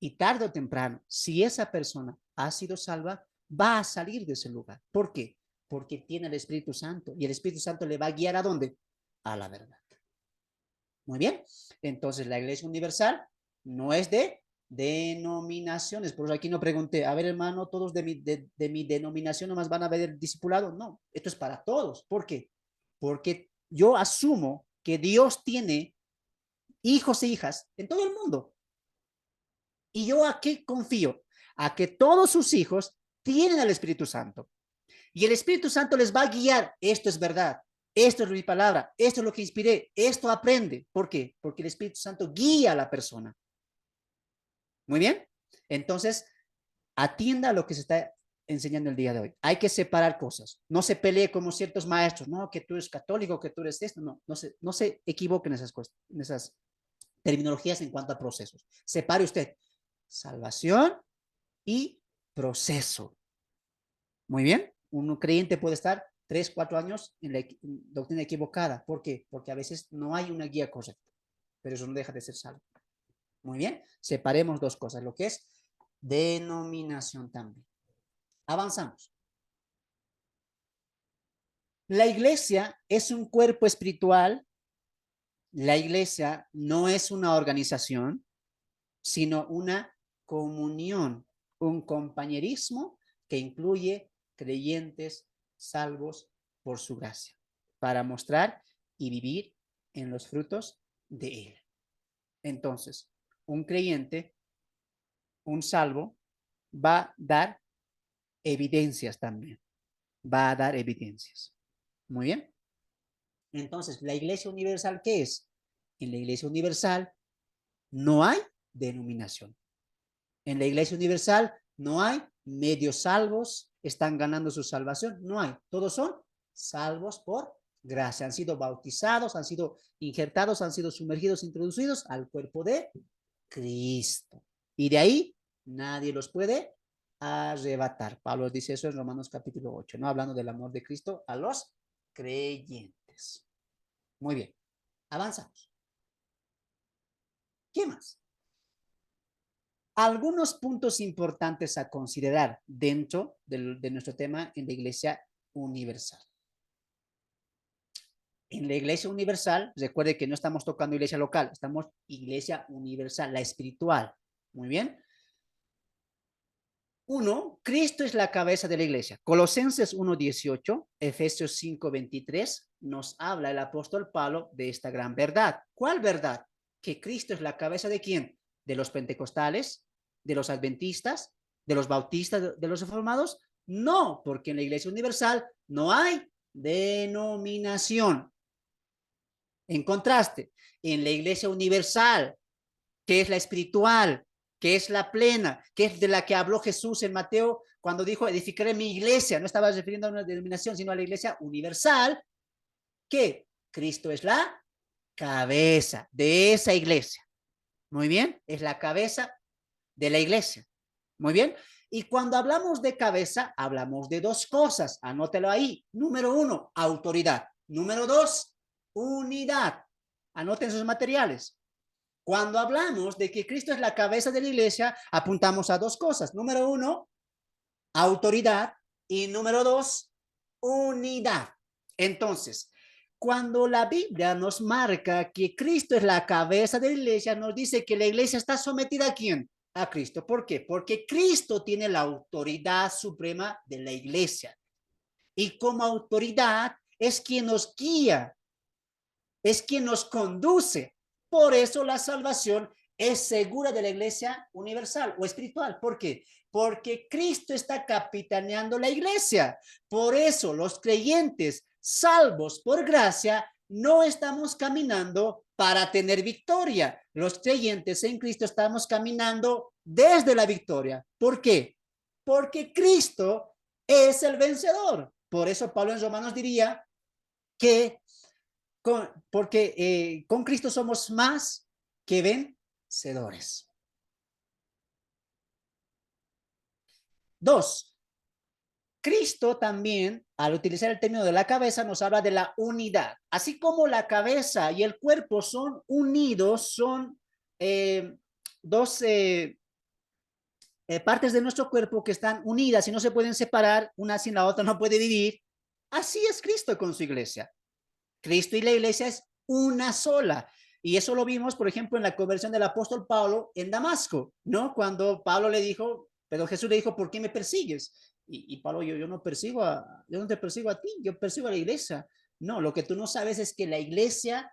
Speaker 1: Y tarde o temprano, si esa persona ha sido salva, va a salir de ese lugar. ¿Por qué? Porque tiene el Espíritu Santo y el Espíritu Santo le va a guiar ¿a dónde? A la verdad. Muy bien. Entonces, la Iglesia Universal no es de denominaciones. Por eso aquí no pregunté, a ver, hermano, todos de mi denominación nomás van a ver discipulado. No, esto es para todos. ¿Por qué? Porque yo asumo que Dios tiene hijos e hijas en todo el mundo. ¿Y yo a qué confío? A que todos sus hijos tienen al Espíritu Santo. Y el Espíritu Santo les va a guiar. Esto es verdad. Esto es mi palabra. Esto es lo que inspiré. Esto aprende. ¿Por qué? Porque el Espíritu Santo guía a la persona. Muy bien. Entonces, atienda a lo que se está enseñando el día de hoy. Hay que separar cosas. No se pelee como ciertos maestros. No, que tú eres católico, que tú eres esto. No, no se equivoquen en esas cosas, en esas terminologías en cuanto a procesos. Separe usted salvación y proceso. Muy bien. Un creyente puede estar 3, 4 años en la doctrina equivocada. ¿Por qué? Porque a veces no hay una guía correcta, pero eso no deja de ser salvo. Muy bien. Separemos dos cosas, lo que es denominación también. Avanzamos. La iglesia es un cuerpo espiritual. La iglesia no es una organización, sino una comunión, un compañerismo que incluye creyentes salvos por su gracia, para mostrar y vivir en los frutos de él. Entonces, un creyente, un salvo, va a dar evidencias también, va a dar evidencias. Muy bien. Entonces, ¿la iglesia universal qué es? En la iglesia universal no hay denominación. En la iglesia universal no hay medios salvos, están ganando su salvación, no hay. Todos son salvos por gracia. Han sido bautizados, han sido injertados, han sido sumergidos, introducidos al cuerpo de Cristo. Y de ahí nadie los puede arrebatar. Pablo dice eso en Romanos capítulo 8, ¿no? Hablando del amor de Cristo a los creyentes. Muy bien, avanzamos. ¿Qué más? Algunos puntos importantes a considerar dentro de nuestro tema en la Iglesia Universal. En la Iglesia Universal, recuerde que no estamos tocando iglesia local, estamos Iglesia Universal, la espiritual. Muy bien. 1. Cristo es la cabeza de la iglesia. Colosenses 1:18, Efesios 5:23, nos habla el apóstol Pablo de esta gran verdad. ¿Cuál verdad? Que Cristo es la cabeza de ¿quién? De los pentecostales, de los adventistas, de los bautistas, de los reformados. No, porque en la iglesia universal no hay denominación. En contraste, en la iglesia universal, que es la espiritual, que es la plena, que es de la que habló Jesús en Mateo cuando dijo, edificaré mi iglesia. No estaba refiriendo a una denominación, sino a la iglesia universal, que Cristo es la cabeza de esa iglesia. Muy bien, es la cabeza de la iglesia. Muy bien. Y cuando hablamos de cabeza, hablamos de dos cosas. Anótelo ahí. Número 1, autoridad. Número 2, unidad. Anoten sus materiales. Cuando hablamos de que Cristo es la cabeza de la iglesia, apuntamos a dos cosas. Número 1, autoridad. Y número 2, unidad. Entonces, cuando la Biblia nos marca que Cristo es la cabeza de la iglesia, nos dice que la iglesia está sometida ¿a quién? A Cristo. ¿Por qué? Porque Cristo tiene la autoridad suprema de la iglesia. Y como autoridad es quien nos guía, es quien nos conduce. Por eso la salvación es segura de la iglesia universal o espiritual. ¿Por qué? Porque Cristo está capitaneando la iglesia. Por eso los creyentes salvos por gracia no estamos caminando para tener victoria. Los creyentes en Cristo estamos caminando desde la victoria. ¿Por qué? Porque Cristo es el vencedor. Por eso Pablo en Romanos diría que porque con Cristo somos más que vencedores. Dos, Cristo también, al utilizar el término de la cabeza, nos habla de la unidad. Así como la cabeza y el cuerpo son unidos, son dos partes de nuestro cuerpo que están unidas y no se pueden separar, una sin la otra no puede vivir. Así es Cristo con su iglesia. Cristo y la iglesia es una sola. Y eso lo vimos, por ejemplo, en la conversión del apóstol Pablo en Damasco, ¿no? Cuando Pablo le dijo, pero Jesús le dijo, ¿por qué me persigues? Y Pablo, yo no yo no te persigo a ti, yo persigo a la iglesia. No, lo que tú no sabes es que la iglesia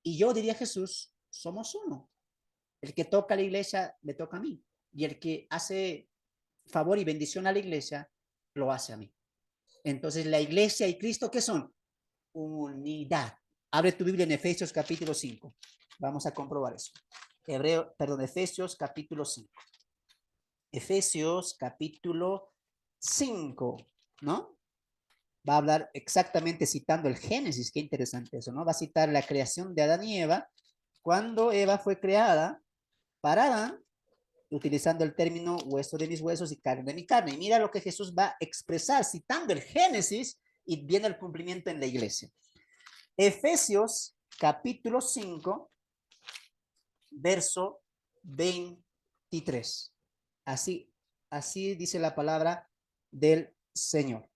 Speaker 1: y yo, diría Jesús, somos uno. El que toca a la iglesia, me toca a mí. Y el que hace favor y bendición a la iglesia, lo hace a mí. Entonces, la iglesia y Cristo, ¿qué son? Unidad. Abre tu Biblia en Efesios capítulo 5. Vamos a comprobar eso. Efesios capítulo 5. Efesios capítulo 5, ¿no? Va a hablar exactamente citando el Génesis. Qué interesante eso, ¿no? Va a citar la creación de Adán y Eva. Cuando Eva fue creada para Adán, utilizando el término hueso de mis huesos y carne de mi carne. Y mira lo que Jesús va a expresar citando el Génesis y viene el cumplimiento en la iglesia. Efesios capítulo 5, verso 23. Así dice la palabra del Señor.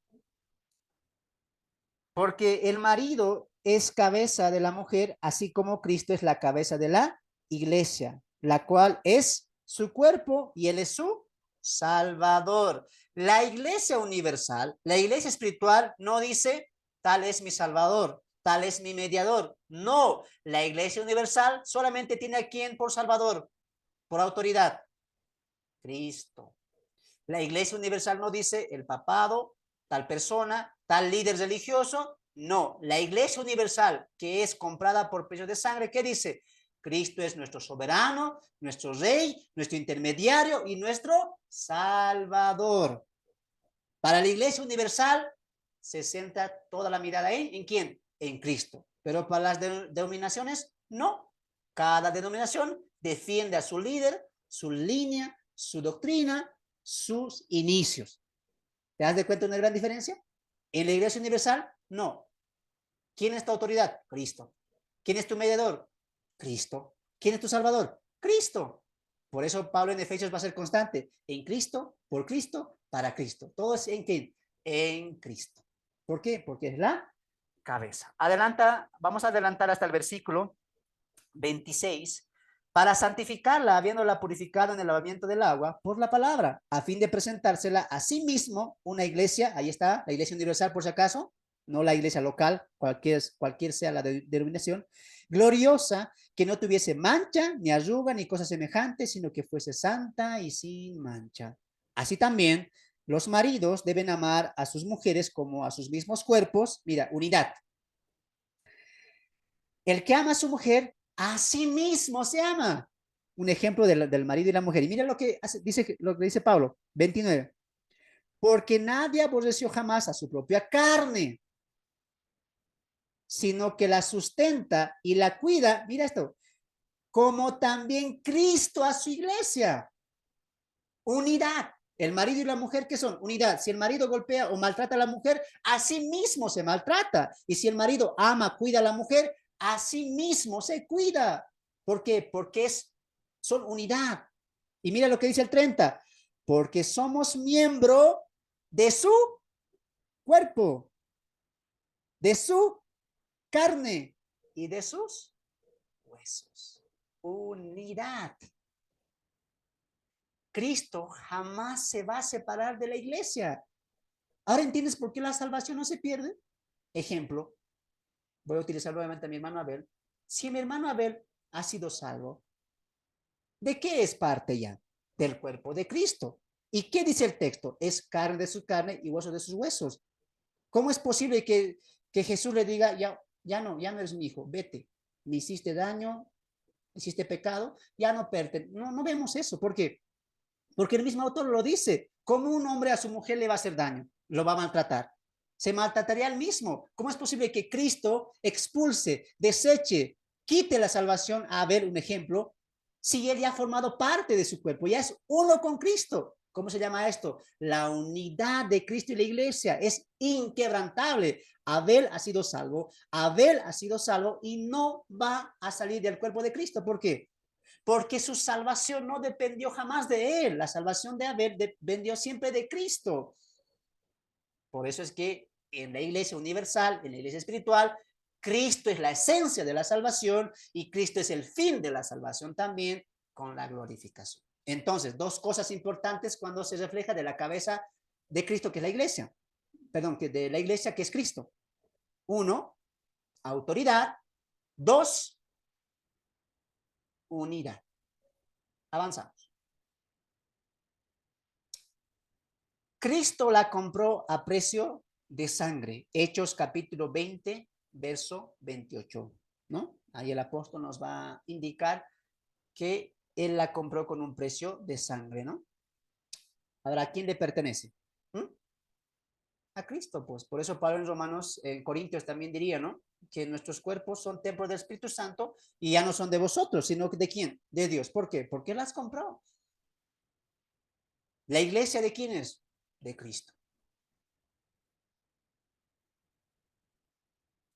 Speaker 1: Porque el marido es cabeza de la mujer, así como Cristo es la cabeza de la iglesia, la cual es su cuerpo y él es su Salvador. La iglesia universal, la iglesia espiritual no dice, tal es mi Salvador, tal es mi mediador. No, la iglesia universal solamente tiene a quién por Salvador, por autoridad, Cristo. La iglesia universal no dice el papado, tal persona, tal líder religioso. No, la iglesia universal que es comprada por precio de sangre, ¿qué dice? Cristo es nuestro soberano, nuestro rey, nuestro intermediario y nuestro salvador. Para la iglesia universal se centra toda la mirada ¿en quién? En Cristo. Pero para las denominaciones, no. Cada denominación defiende a su líder, su línea, su doctrina, sus inicios. ¿Te das de cuenta de una gran diferencia? En la iglesia universal, no. ¿Quién es tu autoridad? Cristo. ¿Quién es tu mediador? Cristo. ¿Quién es tu salvador? Cristo. Por eso Pablo en Efesios va a ser constante. En Cristo, por Cristo, para Cristo. Todo es en quién? En Cristo. ¿Por qué? Porque es la cabeza. Vamos a adelantar hasta el versículo 26. Para santificarla, habiéndola purificado en el lavamiento del agua por la palabra, a fin de presentársela a sí mismo una iglesia, ahí está, la iglesia universal por si acaso, no la iglesia local, cualquier sea la denominación, gloriosa, que no tuviese mancha, ni arruga, ni cosa semejante, sino que fuese santa y sin mancha. Así también, los maridos deben amar a sus mujeres como a sus mismos cuerpos. Mira, unidad. El que ama a su mujer, a sí mismo se ama. Un ejemplo del marido y la mujer. Y mira lo que dice Pablo, 29. Porque nadie aborreció jamás a su propia carne, sino que la sustenta y la cuida. Mira esto, como también Cristo a su iglesia. Unidad. El marido y la mujer, ¿qué son? Unidad. Si el marido golpea o maltrata a la mujer, a sí mismo se maltrata. Y si el marido ama, cuida a la mujer, a sí mismo se cuida. ¿Por qué? Porque son unidad. Y mira lo que dice el 30. Porque somos miembro de su cuerpo, de su carne y de sus huesos. Unidad. Cristo jamás se va a separar de la iglesia. ¿Ahora entiendes por qué la salvación no se pierde? Ejemplo, voy a utilizar nuevamente a mi hermano Abel. Si mi hermano Abel ha sido salvo, ¿de qué es parte ya? Del cuerpo de Cristo. ¿Y qué dice el texto? Es carne de su carne y hueso de sus huesos. ¿Cómo es posible que Jesús le diga, ya no eres mi hijo, vete, me hiciste daño, hiciste pecado, ya no no vemos eso? ¿Por qué? Porque el mismo autor lo dice. ¿Cómo un hombre a su mujer le va a hacer daño? Lo va a maltratar. Se maltrataría al mismo. ¿Cómo es posible que Cristo expulse, deseche, quite la salvación a Abel, un ejemplo, si él ya ha formado parte de su cuerpo? Ya es uno con Cristo. ¿Cómo se llama esto? La unidad de Cristo y la iglesia es inquebrantable. Abel ha sido salvo, Abel ha sido salvo y no va a salir del cuerpo de Cristo. ¿Por qué? Porque su salvación no dependió jamás de él. La salvación de Abel dependió siempre de Cristo. Por eso es que en la iglesia universal, en la iglesia espiritual, Cristo es la esencia de la salvación y Cristo es el fin de la salvación también con la glorificación. Entonces, dos cosas importantes cuando se refleja de la cabeza de Cristo, que es la iglesia. Perdón, que de la iglesia, que es Cristo. Uno, autoridad. Dos, unidad. Avanzamos. Cristo la compró a precio de sangre. Hechos capítulo 20, verso 28, ¿no? Ahí el apóstol nos va a indicar que él la compró con un precio de sangre, ¿no? Ahora, ¿a quién le pertenece? ¿Mm? A Cristo, pues. Por eso Pablo en Romanos, en Corintios también diría, ¿no? Que nuestros cuerpos son templos del Espíritu Santo y ya no son de vosotros, sino de quién? De Dios. ¿Por qué? Porque las compró. ¿La iglesia de quién es? De Cristo.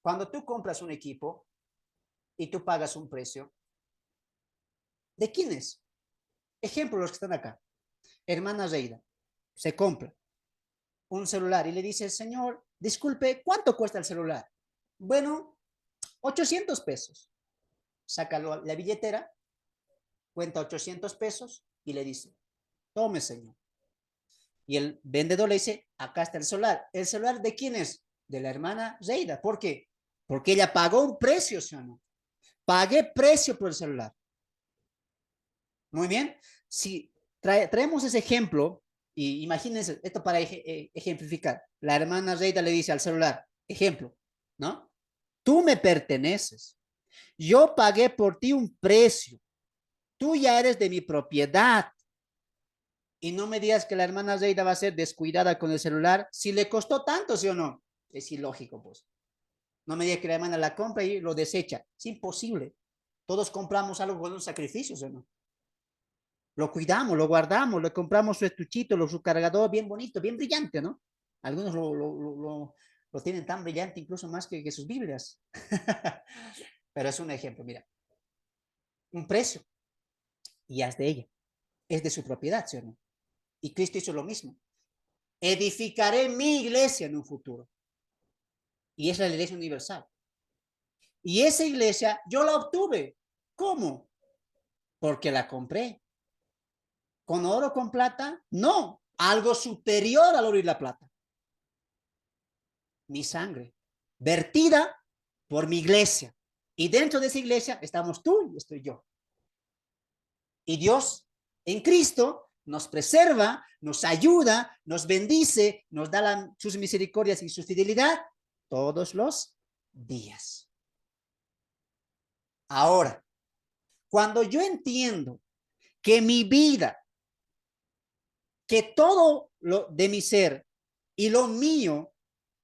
Speaker 1: Cuando tú compras un equipo y tú pagas un precio, ¿de quién es? Ejemplo, los que están acá. Hermana Reida, se compra un celular y le dice, señor, disculpe, ¿cuánto cuesta el celular? Bueno, 800 pesos. Saca la billetera, cuenta 800 pesos y le dice, tome, señor. Y el vendedor le dice, acá está el celular. ¿El celular de quién es? De la hermana Reida. ¿Por qué? Porque ella pagó un precio, ¿sí o no? Pagué precio por el celular. Muy bien. Si traemos ese ejemplo, y imagínense esto para ejemplificar. La hermana Reida le dice al celular, ejemplo, ¿no? Tú me perteneces. Yo pagué por ti un precio. Tú ya eres de mi propiedad. Y no me digas que la hermana Reida va a ser descuidada con el celular si le costó tanto, ¿sí o no? Es ilógico, pues. No me digas que la hermana la compra y lo desecha. Es imposible. Todos compramos algo con un sacrificio, ¿sí o no? Lo cuidamos, lo guardamos, le compramos su estuchito, su cargador bien bonito, bien brillante, ¿no? Algunos lo tienen tan brillante incluso más que sus Biblias. Pero es un ejemplo, mira. Un precio y es de ella. Es de su propiedad, ¿sí o no? Y Cristo hizo lo mismo. Edificaré mi iglesia en un futuro. Y es la iglesia universal. Y esa iglesia yo la obtuve. ¿Cómo? Porque la compré. ¿Con oro, con plata? No. Algo superior al oro y la plata. Mi sangre, vertida por mi iglesia. Y dentro de esa iglesia estamos tú y estoy yo. Y Dios en Cristo nos preserva, nos ayuda, nos bendice, nos da sus misericordias y su fidelidad todos los días. Ahora, cuando yo entiendo que mi vida, que todo lo de mi ser y lo mío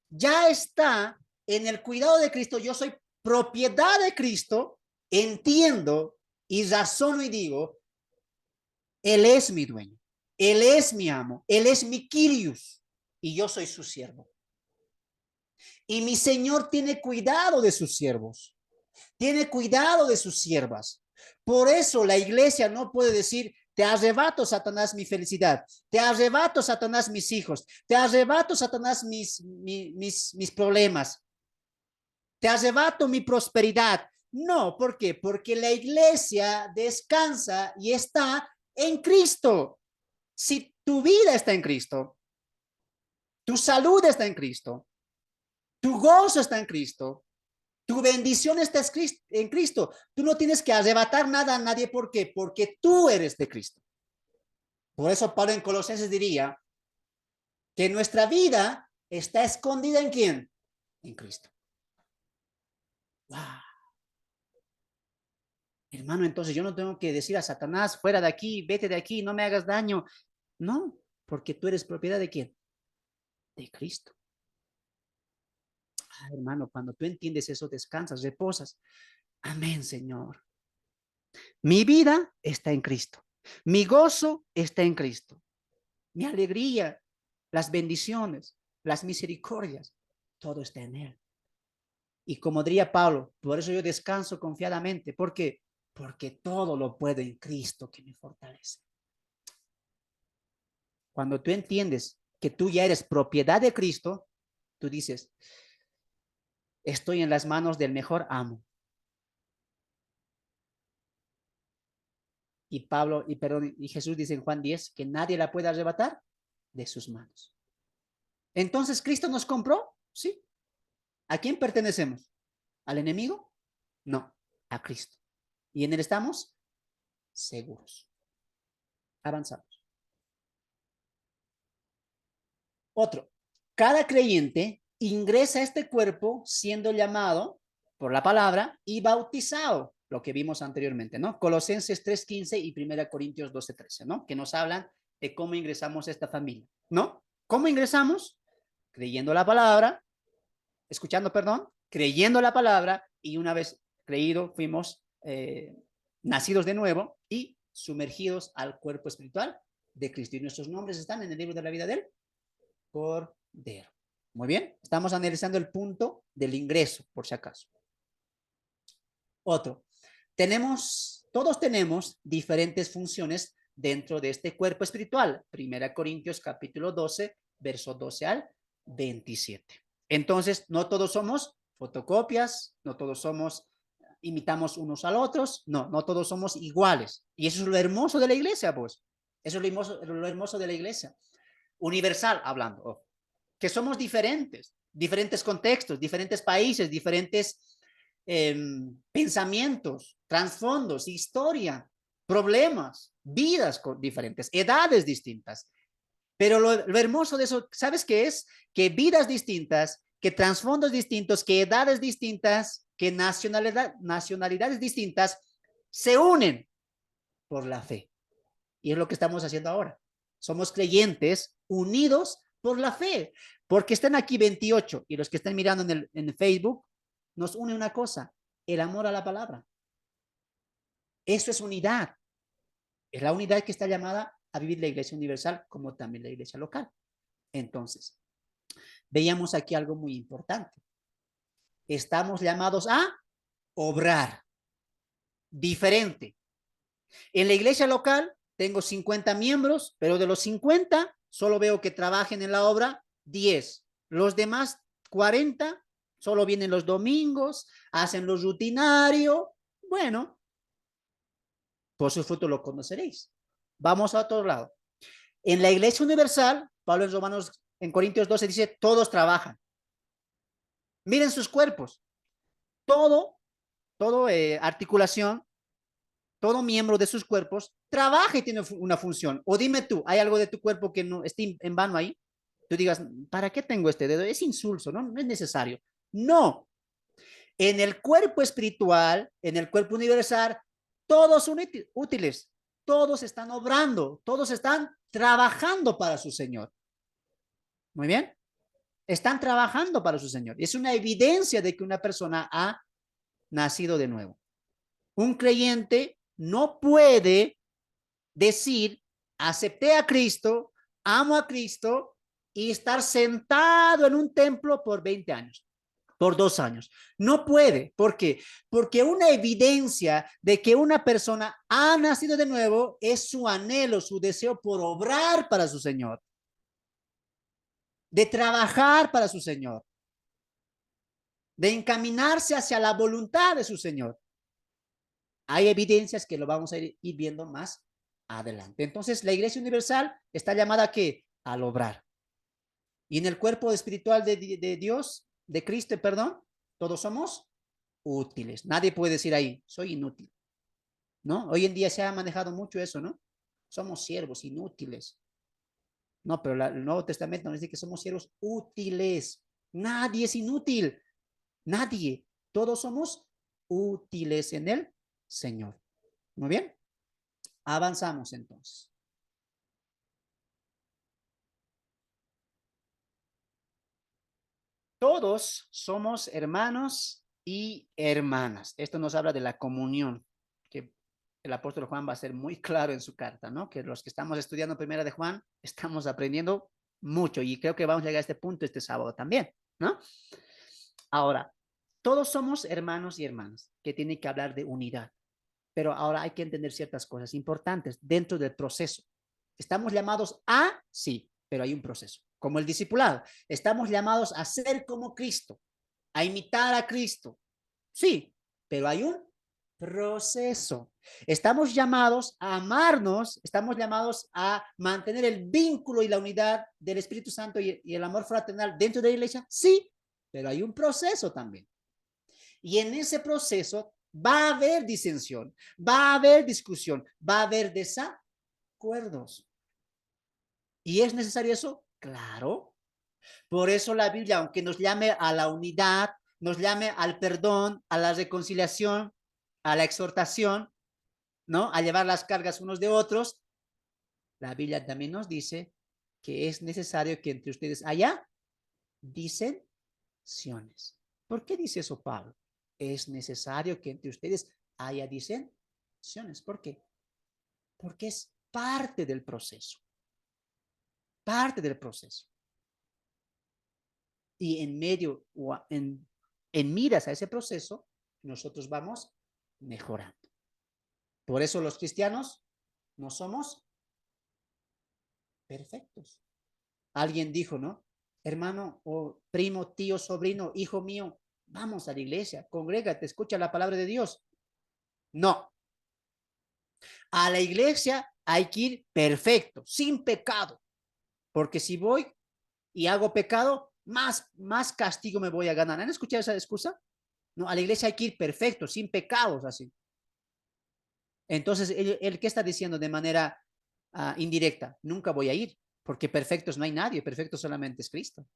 Speaker 1: ya está en el cuidado de Cristo, yo soy propiedad de Cristo, entiendo y razono y digo, Él es mi dueño, Él es mi amo, Él es mi Kyrios y yo soy su siervo. Y mi Señor tiene cuidado de sus siervos, tiene cuidado de sus siervas. Por eso la iglesia no puede decir, Te arrebato, Satanás, mi felicidad. Te arrebato, Satanás, mis hijos. Te arrebato, Satanás, mis problemas. Te arrebato mi prosperidad. No, ¿por qué? Porque la iglesia descansa y está en Cristo. Si tu vida está en Cristo, tu salud está en Cristo, tu gozo está en Cristo, tu bendición está en Cristo. Tú no tienes que arrebatar nada a nadie. ¿Por qué? Porque tú eres de Cristo. Por eso Pablo en Colosenses diría que nuestra vida está escondida ¿en quién? En Cristo. Wow. Hermano, entonces yo no tengo que decir a Satanás, fuera de aquí, vete de aquí, no me hagas daño. No, porque tú eres propiedad ¿de quién? De Cristo. Ah, hermano, cuando tú entiendes eso, descansas, reposas. Amén, Señor. Mi vida está en Cristo. Mi gozo está en Cristo. Mi alegría, las bendiciones, las misericordias, todo está en Él. Y como diría Pablo, por eso yo descanso confiadamente. ¿Por qué? Porque todo lo puedo en Cristo que me fortalece. Cuando tú entiendes que tú ya eres propiedad de Cristo, tú dices, estoy en las manos del mejor amo. Y Pablo, y Jesús dice en Juan 10 que nadie la puede arrebatar de sus manos. Entonces, ¿Cristo nos compró? Sí. ¿A quién pertenecemos? ¿Al enemigo? No, a Cristo. ¿Y en él estamos? Seguros. Avanzamos. Otro. Cada creyente ingresa a este cuerpo siendo llamado por la palabra y bautizado, lo que vimos anteriormente, ¿no? Colosenses 3:15 y 1 Corintios 12:13, ¿no? Que nos hablan de cómo ingresamos a esta familia, ¿no? ¿Cómo ingresamos? Creyendo la palabra, escuchando, perdón, creyendo la palabra, y una vez creído fuimos nacidos de nuevo y sumergidos al cuerpo espiritual de Cristo. Y nuestros nombres están en el libro de la vida de él. Cordero. Muy bien, estamos analizando el punto del ingreso, por si acaso. Otro, todos tenemos diferentes funciones dentro de este cuerpo espiritual. 1 Corintios capítulo 12, verso 12 al 27. Entonces, no todos somos fotocopias, no todos imitamos unos a los otros, no todos somos iguales. Y eso es lo hermoso de la iglesia, pues. Eso es lo hermoso de la iglesia. Universal hablando, que somos diferentes contextos, diferentes países, diferentes pensamientos, trasfondos, historia, problemas, vidas diferentes, edades distintas. Pero lo hermoso de eso, ¿sabes qué es? Que vidas distintas, que trasfondos distintos, que edades distintas, que nacionalidades distintas se unen por la fe. Y es lo que estamos haciendo ahora. Somos creyentes unidos por la fe, porque están aquí 28 y los que están mirando en Facebook, nos une una cosa, el amor a la palabra. Eso es unidad. Es la unidad que está llamada a vivir la iglesia universal como también la iglesia local. Entonces, veíamos aquí algo muy importante. Estamos llamados a obrar diferente. En la iglesia local tengo 50 miembros, pero de los 50 solo veo que trabajen en la obra 10. Los demás 40 solo vienen los domingos, hacen lo rutinario. Bueno, por su fruto lo conoceréis. Vamos a otro lado. En la iglesia universal, Pablo en Corintios 12 dice, todos trabajan. Miren sus cuerpos. Todo articulación, todo miembro de sus cuerpos trabaja y tiene una función. O dime tú, ¿hay algo de tu cuerpo que no esté en vano ahí? Tú digas, ¿para qué tengo este dedo? Es insulso, ¿no? No es necesario. No. En el cuerpo espiritual, en el cuerpo universal, todos son útiles. Todos están obrando, todos están trabajando para su Señor. Muy bien. Están trabajando para su Señor. Es una evidencia de que una persona ha nacido de nuevo. Un creyente no puede decir, acepté a Cristo, amo a Cristo y estar sentado en un templo por 20 años. por 2 años. No puede. ¿Por qué? Porque una evidencia de que una persona ha nacido de nuevo es su anhelo, su deseo por obrar para su Señor, de trabajar para su Señor, de encaminarse hacia la voluntad de su Señor. Hay evidencias que lo vamos a ir viendo más adelante. Entonces, la Iglesia Universal está llamada ¿a qué? Al obrar. Y en el cuerpo espiritual de Dios, de Cristo, perdón, todos somos útiles. Nadie puede decir ahí, soy inútil, ¿no? Hoy en día se ha manejado mucho eso, ¿no? Somos siervos inútiles. No, pero el Nuevo Testamento nos dice que somos siervos útiles. Nadie es inútil. Nadie. Todos somos útiles en el Señor. Muy bien. Avanzamos entonces. Todos somos hermanos y hermanas. Esto nos habla de la comunión, que el apóstol Juan va a ser muy claro en su carta, ¿no? Que los que estamos estudiando Primera de Juan estamos aprendiendo mucho y creo que vamos a llegar a este punto este sábado también, ¿no? Ahora, todos somos hermanos y hermanas, que tienen que hablar de unidad, pero ahora hay que entender ciertas cosas importantes dentro del proceso. ¿Estamos llamados a? Sí, pero hay un proceso. Como el discipulado, estamos llamados a ser como Cristo, a imitar a Cristo. Sí, pero hay un proceso. Estamos llamados a amarnos, estamos llamados a mantener el vínculo y la unidad del Espíritu Santo y el amor fraternal dentro de la iglesia. Sí, pero hay un proceso también. Y en ese proceso va a haber disensión, va a haber discusión, va a haber desacuerdos. ¿Y es necesario eso? Claro. Por eso la Biblia, aunque nos llame a la unidad, nos llame al perdón, a la reconciliación, a la exhortación, ¿no? A llevar las cargas unos de otros, la Biblia también nos dice que es necesario que entre ustedes haya disensiones. ¿Por qué dice eso Pablo? Es necesario que entre ustedes haya disensiones. ¿Por qué? Porque es parte del proceso. Parte del proceso. Y en medio o en miras a ese proceso, nosotros vamos mejorando. Por eso los cristianos no somos perfectos. Alguien dijo, ¿no? Hermano o primo, tío, sobrino, hijo mío, vamos a la iglesia, congrégate, escucha la palabra de Dios. No. A la iglesia hay que ir perfecto, sin pecado. Porque si voy y hago pecado, más castigo me voy a ganar. ¿Han escuchado esa excusa? No, a la iglesia hay que ir perfecto, sin pecados, así. Entonces, él ¿qué está diciendo de manera indirecta? Nunca voy a ir, porque perfectos no hay nadie, perfecto solamente es Cristo.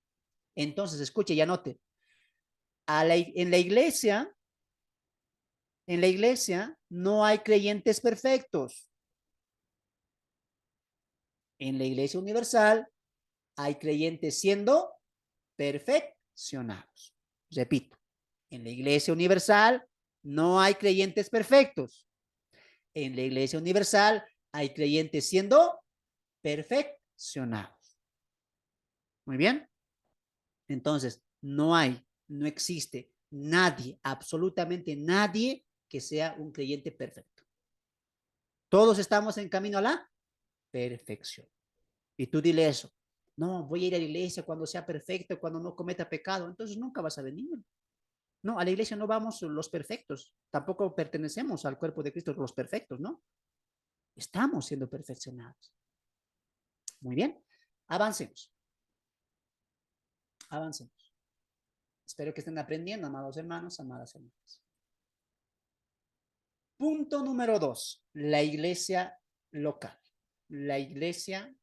Speaker 1: Entonces, escuche y anote. En la iglesia no hay creyentes perfectos. En la iglesia universal hay creyentes siendo perfeccionados. Repito, en la iglesia universal no hay creyentes perfectos. En la iglesia universal hay creyentes siendo perfeccionados. Muy bien. Entonces, no existe nadie, absolutamente nadie que sea un creyente perfecto. Todos estamos en camino a la perfección. Y tú dile eso. No, voy a ir a la iglesia cuando sea perfecto, cuando no cometa pecado. Entonces nunca vas a venir. No, a la iglesia no vamos los perfectos. Tampoco pertenecemos al cuerpo de Cristo los perfectos, ¿no? Estamos siendo perfeccionados. Muy bien. Avancemos. Avancemos. Espero que estén aprendiendo, amados hermanos, amadas hermanas. Punto número 2. La iglesia local. La iglesia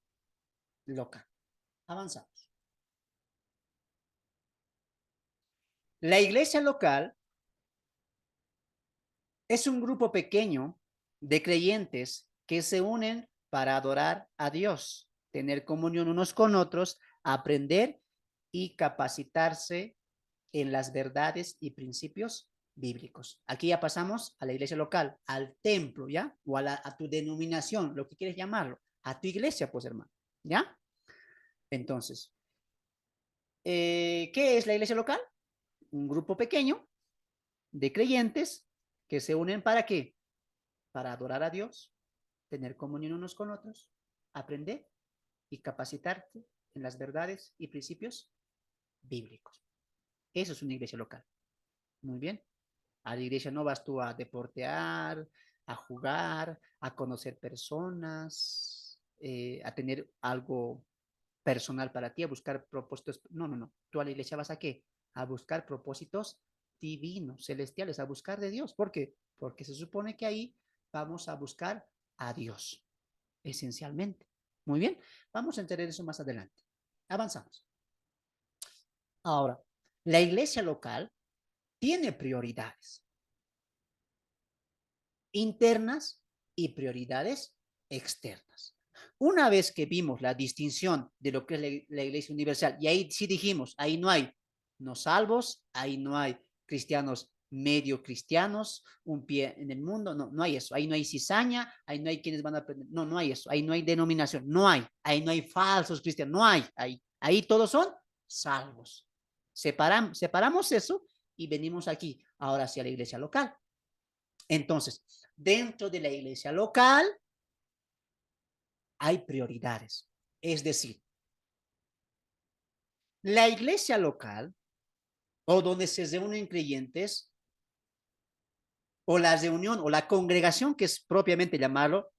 Speaker 1: local. Avanzamos. La iglesia local es un grupo pequeño de creyentes que se unen para adorar a Dios, tener comunión unos con otros, aprender y capacitarse en las verdades y principios bíblicos. Aquí ya pasamos a la iglesia local, al templo, ¿ya? O a tu denominación, lo que quieres llamarlo, a tu iglesia, pues hermano, ¿ya? Entonces, ¿qué es la iglesia local? un grupo pequeño de creyentes que se unen ¿para qué? Para adorar a Dios, tener comunión unos con otros, aprender y capacitarte en las verdades y principios bíblicos. Eso es una iglesia local. Muy bien. A la iglesia no vas tú a deportear, a jugar, a conocer personas, a tener algo personal para ti, a buscar propósitos. No, no, no. Tú a la iglesia vas a qué? A buscar propósitos divinos, celestiales, a buscar de Dios. ¿Por qué? Porque se supone que ahí vamos a buscar a Dios, esencialmente. Muy bien, vamos a entender eso más adelante. Avanzamos. Ahora, la iglesia local tiene prioridades internas y prioridades externas. Una vez que vimos la distinción de lo que es la iglesia universal, y ahí sí dijimos, ahí no hay no salvos, ahí no hay cristianos medio cristianos, un pie en el mundo, no, no hay eso, ahí no hay cizaña, ahí no hay quienes van a aprender, no, no hay eso, ahí no hay denominación, no hay, ahí no hay falsos cristianos, no hay, ahí todos son salvos. Separamos eso y venimos aquí, ahora hacia la iglesia local. Entonces, dentro de la iglesia local hay prioridades. Es decir, la iglesia local o donde se reúnen creyentes o la reunión o la congregación, que es propiamente llamarlo,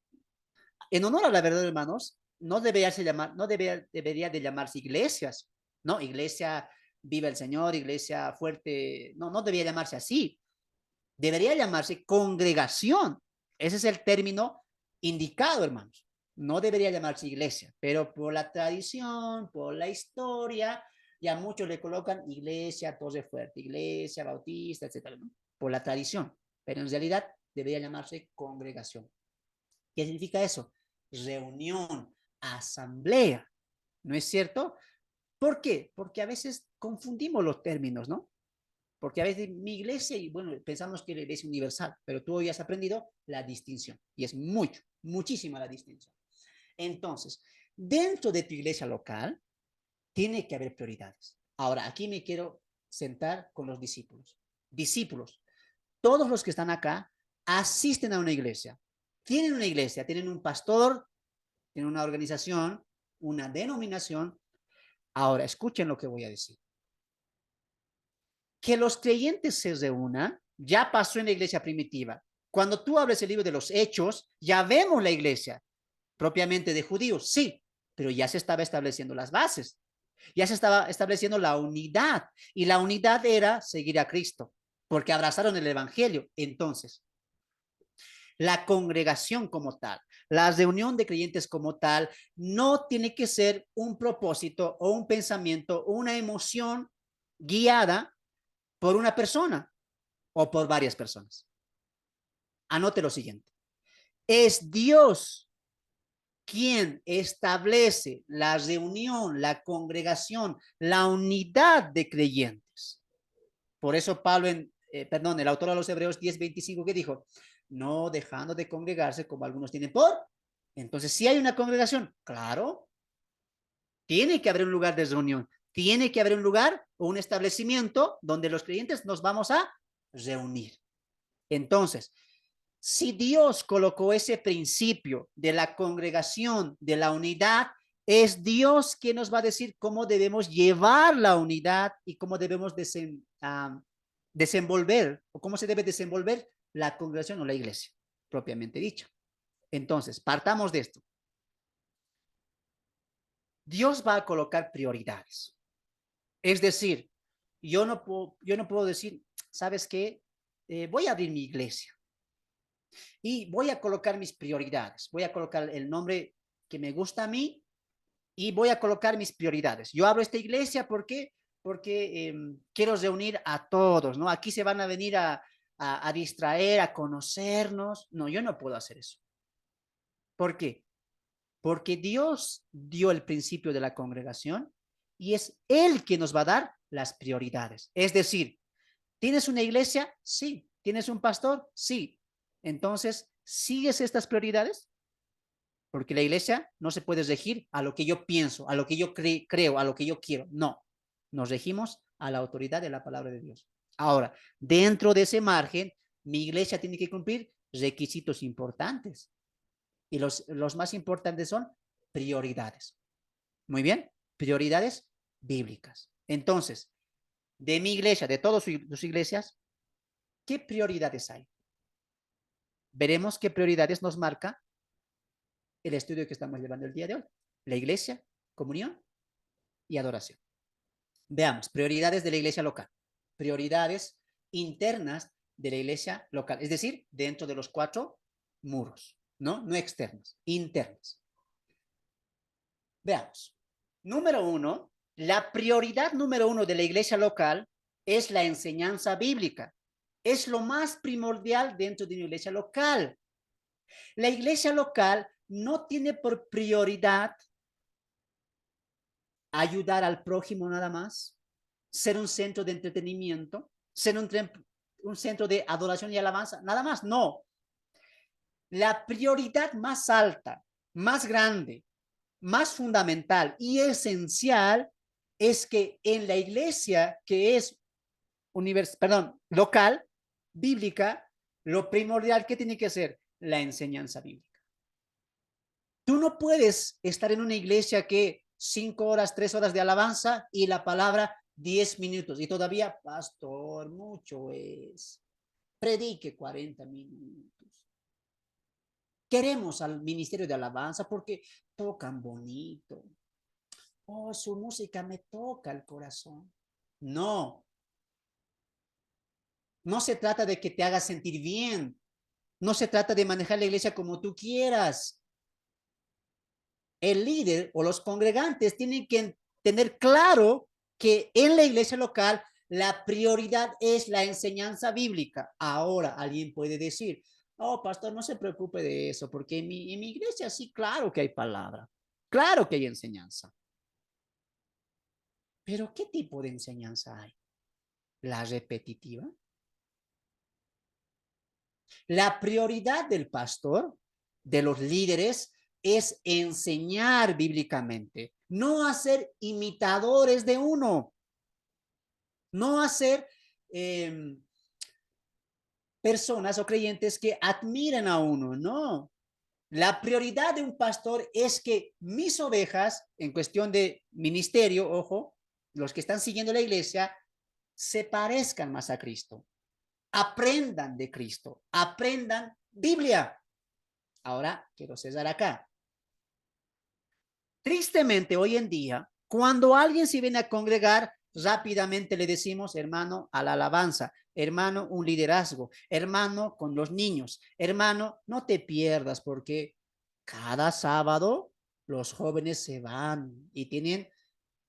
Speaker 1: en honor a la verdad, hermanos, no debería de llamarse iglesias, ¿no? Iglesia viva el Señor, iglesia fuerte, no, no debería llamarse así. Debería llamarse congregación. Ese es el término indicado, hermanos. No debería llamarse iglesia, pero por la tradición, por la historia, ya muchos le colocan iglesia, Torre Fuerte, iglesia, bautista, etcétera, ¿no? Por la tradición, pero en realidad debería llamarse congregación. ¿Qué significa eso? Reunión, asamblea, ¿no es cierto? ¿Por qué? Porque a veces confundimos los términos, ¿no? Porque a veces mi iglesia, y bueno, pensamos que la iglesia universal, pero tú hoy has aprendido la distinción, y es muchísima la distinción. Entonces, dentro de tu iglesia local, tiene que haber prioridades. Ahora, aquí me quiero sentar con los discípulos. Discípulos, todos los que están acá asisten a una iglesia. Tienen un pastor, tienen una organización, una denominación. Ahora, escuchen lo que voy a decir. Que los creyentes se reúnan, ya pasó en la iglesia primitiva. Cuando tú abres el libro de los Hechos, ya vemos la iglesia propiamente de judíos, sí, pero ya se estaba estableciendo las bases, ya se estaba estableciendo la unidad, y la unidad era seguir a Cristo, porque abrazaron el evangelio. Entonces, la congregación como tal, la reunión de creyentes como tal, no tiene que ser un propósito o un pensamiento o una emoción guiada por una persona o por varias personas. Anote lo siguiente. Es Dios quien establece la reunión, la congregación, la unidad de creyentes. Por eso Pablo, el autor de los Hebreos 10:25, que dijo, no dejando de congregarse como algunos tienen por. Entonces, si hay una congregación, claro, tiene que haber un lugar de reunión, tiene que haber un lugar o un establecimiento donde los creyentes nos vamos a reunir. Entonces, si Dios colocó ese principio de la congregación, de la unidad, es Dios quien nos va a decir cómo debemos llevar la unidad y cómo debemos desenvolver o cómo se debe desenvolver la congregación o la iglesia, propiamente dicha. Entonces, partamos de esto. Dios va a colocar prioridades. Es decir, yo no puedo decir, ¿sabes qué? Voy a abrir mi iglesia y voy a colocar mis prioridades. Voy a colocar el nombre que me gusta a mí y voy a colocar mis prioridades. Yo abro esta iglesia porque quiero reunir a todos, ¿no? Aquí se van a venir a distraer, a conocernos. No, yo no puedo hacer eso. ¿Por qué? Porque Dios dio el principio de la congregación y es Él quien nos va a dar las prioridades. Es decir, ¿tienes una iglesia? Sí. ¿Tienes un pastor? Sí. Entonces, ¿sigues estas prioridades? Porque la iglesia no se puede regir a lo que yo pienso, a lo que yo creo, a lo que yo quiero. No, nos regimos a la autoridad de la palabra de Dios. Ahora, dentro de ese margen, mi iglesia tiene que cumplir requisitos importantes. Y los más importantes son prioridades. Muy bien, prioridades bíblicas. Entonces, de mi iglesia, de todas sus iglesias, ¿qué prioridades hay? Veremos qué prioridades nos marca el estudio que estamos llevando el día de hoy. La iglesia, comunión y adoración. Veamos, prioridades de la iglesia local. Prioridades internas de la iglesia local, es decir, dentro de los 4 muros, ¿no? No externas, internas. Veamos. Número 1, la prioridad número 1 de la iglesia local es la enseñanza bíblica. Es lo más primordial dentro de una iglesia local. La iglesia local no tiene por prioridad ayudar al prójimo nada más, ser un centro de entretenimiento, ser un centro de adoración y alabanza, nada más, no. La prioridad más alta, más grande, más fundamental y esencial es que en la iglesia que es local, bíblica, lo primordial que tiene que ser la enseñanza bíblica. Tú no puedes estar en una iglesia que 5 horas, 3 horas de alabanza y la palabra 10 minutos y todavía, pastor, mucho es. Predique 40 minutos. Queremos al ministerio de alabanza porque tocan bonito. Oh, su música me toca el corazón. No. No se trata de que te hagas sentir bien. No se trata de manejar la iglesia como tú quieras. El líder o los congregantes tienen que tener claro que en la iglesia local la prioridad es la enseñanza bíblica. Ahora alguien puede decir, oh, pastor, no se preocupe de eso, porque en mi iglesia sí, claro que hay palabra, claro que hay enseñanza. Pero ¿qué tipo de enseñanza hay? ¿La repetitiva? La prioridad del pastor, de los líderes, es enseñar bíblicamente, no hacer imitadores de uno, no hacer personas o creyentes que admiren a uno, no. La prioridad de un pastor es que mis ovejas, en cuestión de ministerio, ojo, los que están siguiendo la iglesia, se parezcan más a Cristo, aprendan de Cristo, aprendan Biblia. Ahora quiero cesar acá. Tristemente, hoy en día, cuando alguien se viene a congregar, rápidamente le decimos, hermano, a la alabanza, hermano, un liderazgo, hermano, con los niños, hermano, no te pierdas porque cada sábado los jóvenes se van y tienen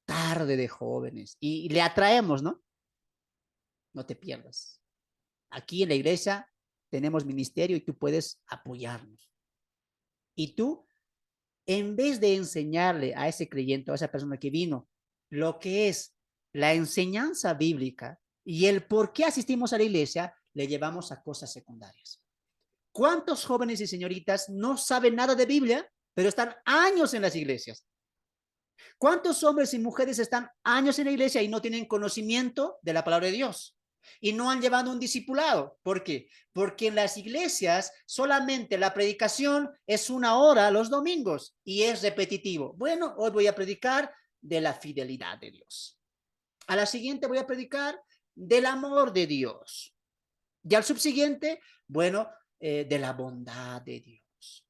Speaker 1: tarde de jóvenes y le atraemos, ¿no? No te pierdas. Aquí en la iglesia tenemos ministerio y tú puedes apoyarnos. Y tú, en vez de enseñarle a ese creyente, a esa persona que vino, lo que es la enseñanza bíblica y el por qué asistimos a la iglesia, le llevamos a cosas secundarias. ¿Cuántos jóvenes y señoritas no saben nada de Biblia, pero están años en las iglesias? ¿Cuántos hombres y mujeres están años en la iglesia y no tienen conocimiento de la palabra de Dios? Y no han llevado un discipulado. ¿Por qué? Porque en las iglesias solamente la predicación es 1 hora los domingos y es repetitivo. Bueno, hoy voy a predicar de la fidelidad de Dios. A la siguiente voy a predicar del amor de Dios. Y al subsiguiente, bueno, de la bondad de Dios.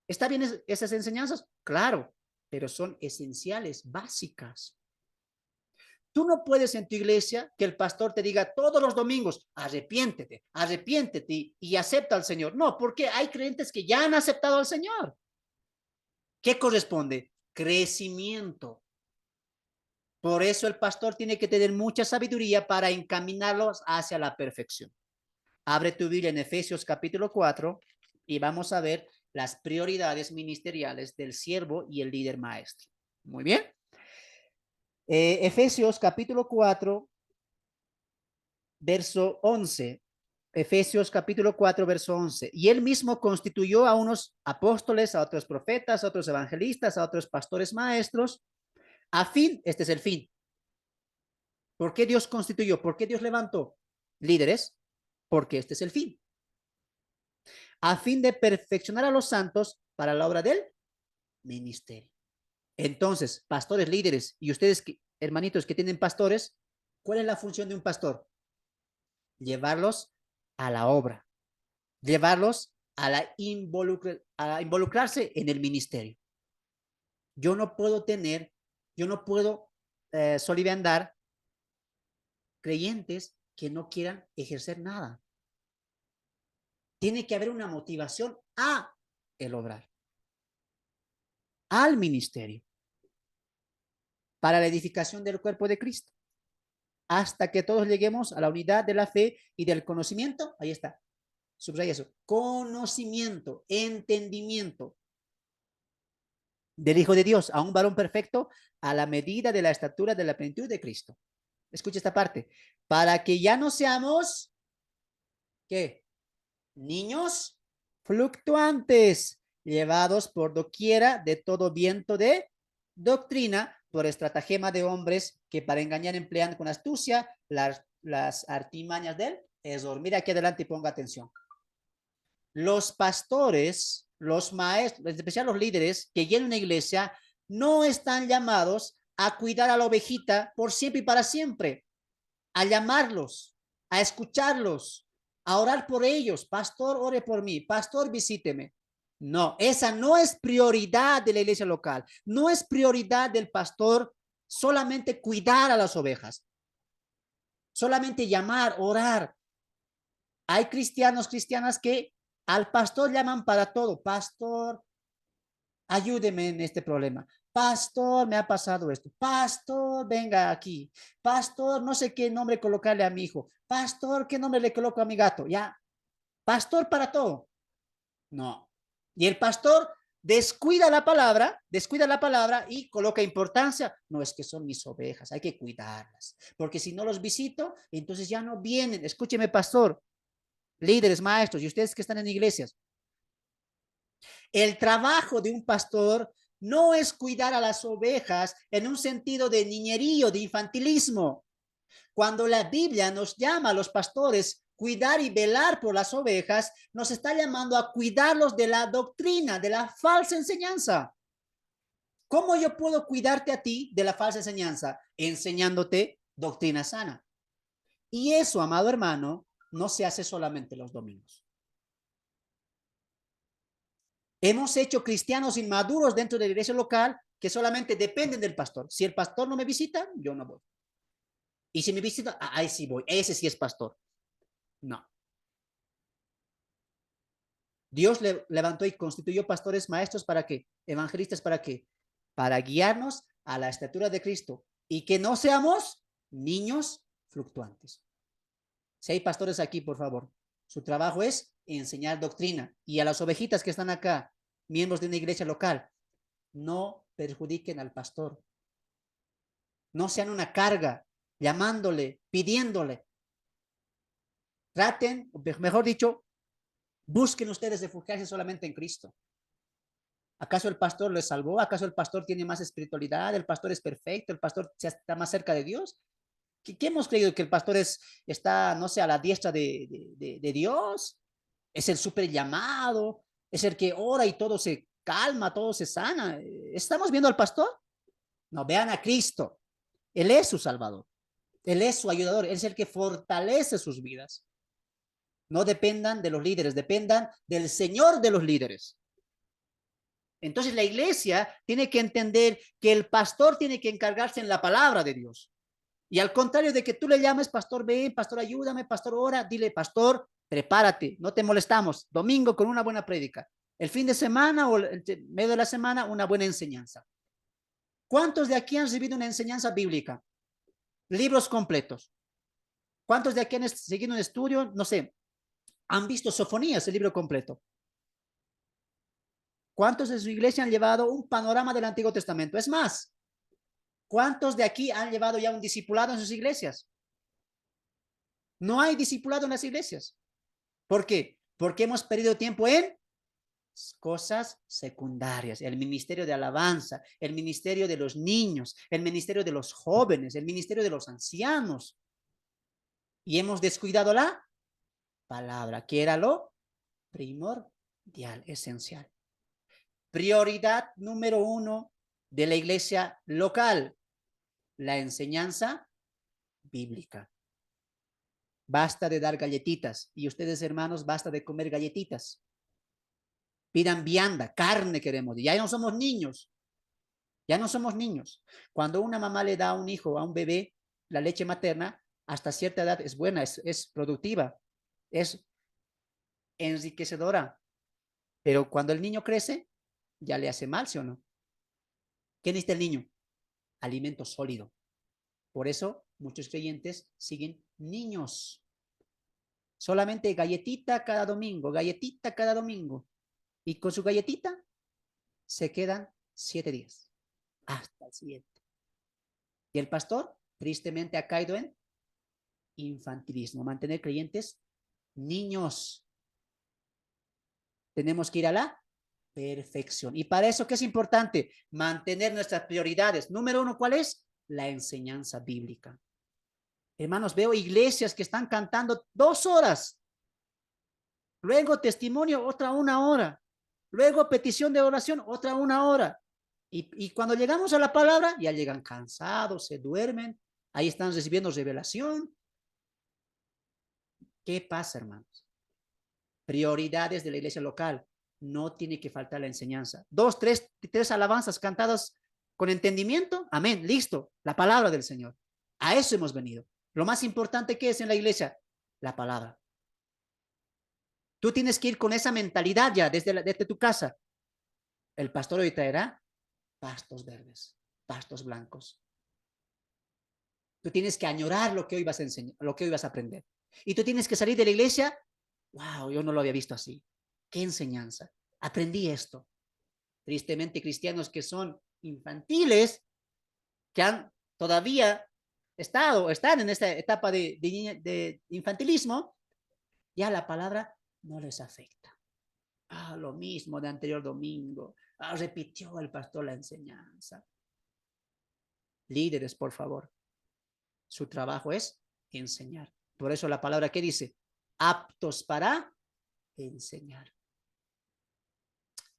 Speaker 1: ¿Está bien esas enseñanzas? Claro, pero son esenciales, básicas. Tú no puedes en tu iglesia que el pastor te diga todos los domingos, arrepiéntete, arrepiéntete y acepta al Señor. No, porque hay creyentes que ya han aceptado al Señor. ¿Qué corresponde? Crecimiento. Por eso el pastor tiene que tener mucha sabiduría para encaminarlos hacia la perfección. Abre tu Biblia en Efesios capítulo 4 y vamos a ver las prioridades ministeriales del siervo y el líder maestro. Muy bien. Efesios capítulo 4, verso 11. Efesios capítulo 4, verso 11. Y él mismo constituyó a unos apóstoles, a otros profetas, a otros evangelistas, a otros pastores maestros, a fin, este es el fin, ¿Por qué Dios constituyó? ¿Por qué Dios levantó líderes? Porque este es el fin. A fin de perfeccionar a los santos para la obra del ministerio. Entonces, pastores, líderes, y ustedes, hermanitos que tienen pastores, ¿cuál es la función de un pastor? Llevarlos a la obra, llevarlos a involucrarse en el ministerio. Yo no puedo soliviandar creyentes que no quieran ejercer nada. Tiene que haber una motivación a el obrar, al ministerio, para la edificación del cuerpo de Cristo, hasta que todos lleguemos a la unidad de la fe y del conocimiento. Ahí está, subraya eso, conocimiento, entendimiento del Hijo de Dios, a un varón perfecto, a la medida de la estatura de la plenitud de Cristo. Escucha esta parte, para que ya no seamos, ¿qué? Niños fluctuantes, llevados por doquiera de todo viento de doctrina, por estratagema de hombres que para engañar emplean con astucia las artimañas del error. Mira aquí adelante y ponga atención. Los pastores, los maestros, en especial los líderes que llenan una iglesia, no están llamados a cuidar a la ovejita por siempre y para siempre, a llamarlos, a escucharlos, a orar por ellos. Pastor, ore por mí. Pastor, visíteme. No, esa no es prioridad de la iglesia local. No es prioridad del pastor solamente cuidar a las ovejas. Solamente llamar, orar. Hay cristianos, cristianas que al pastor llaman para todo. Pastor, ayúdeme en este problema. Pastor, me ha pasado esto. Pastor, venga aquí. Pastor, no sé qué nombre colocarle a mi hijo. Pastor, ¿qué nombre le coloco a mi gato? Ya. Pastor para todo. No. Y el pastor descuida la palabra y coloca importancia. No, es que son mis ovejas, hay que cuidarlas. Porque si no los visito, entonces ya no vienen. Escúcheme, pastor, líderes, maestros y ustedes que están en iglesias. El trabajo de un pastor no es cuidar a las ovejas en un sentido de niñerío, de infantilismo. Cuando la Biblia nos llama a los pastores cuidar y velar por las ovejas, nos está llamando a cuidarlos de la doctrina, de la falsa enseñanza. ¿Cómo yo puedo cuidarte a ti de la falsa enseñanza? Enseñándote doctrina sana. Y eso, amado hermano, no se hace solamente los domingos. Hemos hecho cristianos inmaduros dentro de la iglesia local que solamente dependen del pastor. Si el pastor no me visita, yo no voy. Y si me visita, ahí sí voy. Ese sí es pastor. No. Dios levantó y constituyó pastores maestros para qué, evangelistas para qué, para guiarnos a la estatura de Cristo y que no seamos niños fluctuantes. Si hay pastores aquí, por favor, su trabajo es enseñar doctrina. Y a las ovejitas que están acá, miembros de una iglesia local, no perjudiquen al pastor. No sean una carga, llamándole, pidiéndole. Traten, mejor dicho, busquen ustedes refugiarse solamente en Cristo. ¿Acaso el pastor les salvó? ¿Acaso el pastor tiene más espiritualidad? ¿El pastor es perfecto? ¿El pastor está más cerca de Dios? ¿Qué hemos creído? ¿Que el pastor está, no sé, a la diestra de Dios? ¿Es el súper llamado? ¿Es el que ora y todo se calma, todo se sana? ¿Estamos viendo al pastor? No, vean a Cristo. Él es su salvador. Él es su ayudador. Él es el que fortalece sus vidas. No dependan de los líderes, dependan del Señor de los líderes. Entonces la iglesia tiene que entender que el pastor tiene que encargarse en la palabra de Dios. Y al contrario de que tú le llames, pastor, ven, pastor, ayúdame, pastor, ora, dile, pastor, prepárate, no te molestamos. Domingo con una buena prédica. El fin de semana o el medio de la semana, una buena enseñanza. ¿Cuántos de aquí han recibido una enseñanza bíblica? Libros completos. ¿Cuántos de aquí han seguido un estudio? No sé, han visto Sofonías, el libro completo. ¿Cuántos de su iglesia han llevado un panorama del Antiguo Testamento? Es más, ¿cuántos de aquí han llevado ya un discipulado en sus iglesias? No hay discipulado en las iglesias. ¿Por qué? Porque hemos perdido tiempo en cosas secundarias, el ministerio de alabanza, el ministerio de los niños, el ministerio de los jóvenes, el ministerio de los ancianos. Y hemos descuidado la palabra, que era lo primordial, esencial. Prioridad número 1 de la iglesia local, la enseñanza bíblica. Basta de dar galletitas. Y ustedes, hermanos, basta de comer galletitas. Pidan vianda, carne queremos. Ya no somos niños. Ya no somos niños. Cuando una mamá le da a un hijo, a un bebé, la leche materna, hasta cierta edad es buena, es productiva, es enriquecedora. Pero cuando el niño crece, ya le hace mal, ¿sí o no? ¿Qué necesita el niño? Alimento sólido. Por eso muchos creyentes siguen niños. Solamente galletita cada domingo, galletita cada domingo. Y con su galletita se quedan 7 días. Hasta el siguiente. Y el pastor, tristemente, ha caído en infantilismo. Mantener creyentes niños. Tenemos que ir a la perfección. Y para eso, ¿qué es importante? Mantener nuestras prioridades. Número 1, ¿cuál es? La enseñanza bíblica. Hermanos, veo iglesias que están cantando 2 horas. Luego testimonio, otra 1 hora. Luego petición de oración, otra 1 hora. Y cuando llegamos a la palabra, ya llegan cansados, se duermen. Ahí están recibiendo revelación. ¿Qué pasa, hermanos? Prioridades de la iglesia local. No tiene que faltar la enseñanza. 2, 3 alabanzas cantadas con entendimiento. Amén. Listo. La palabra del Señor. A eso hemos venido. Lo más importante que es en la iglesia, la palabra. Tú tienes que ir con esa mentalidad ya desde tu casa. El pastor hoy traerá pastos verdes, pastos blancos. Tú tienes que añorar lo que hoy vas a enseñar, lo que hoy vas a aprender. Y tú tienes que salir de la iglesia. Wow, yo no lo había visto así. Qué enseñanza. Aprendí esto. Tristemente, cristianos que son infantiles, que han todavía están en esta etapa de infantilismo, ya la palabra no les afecta. Lo mismo de anterior domingo. Repitió el pastor la enseñanza. Líderes, por favor. Su trabajo es enseñar. Por eso la palabra que dice, aptos para enseñar.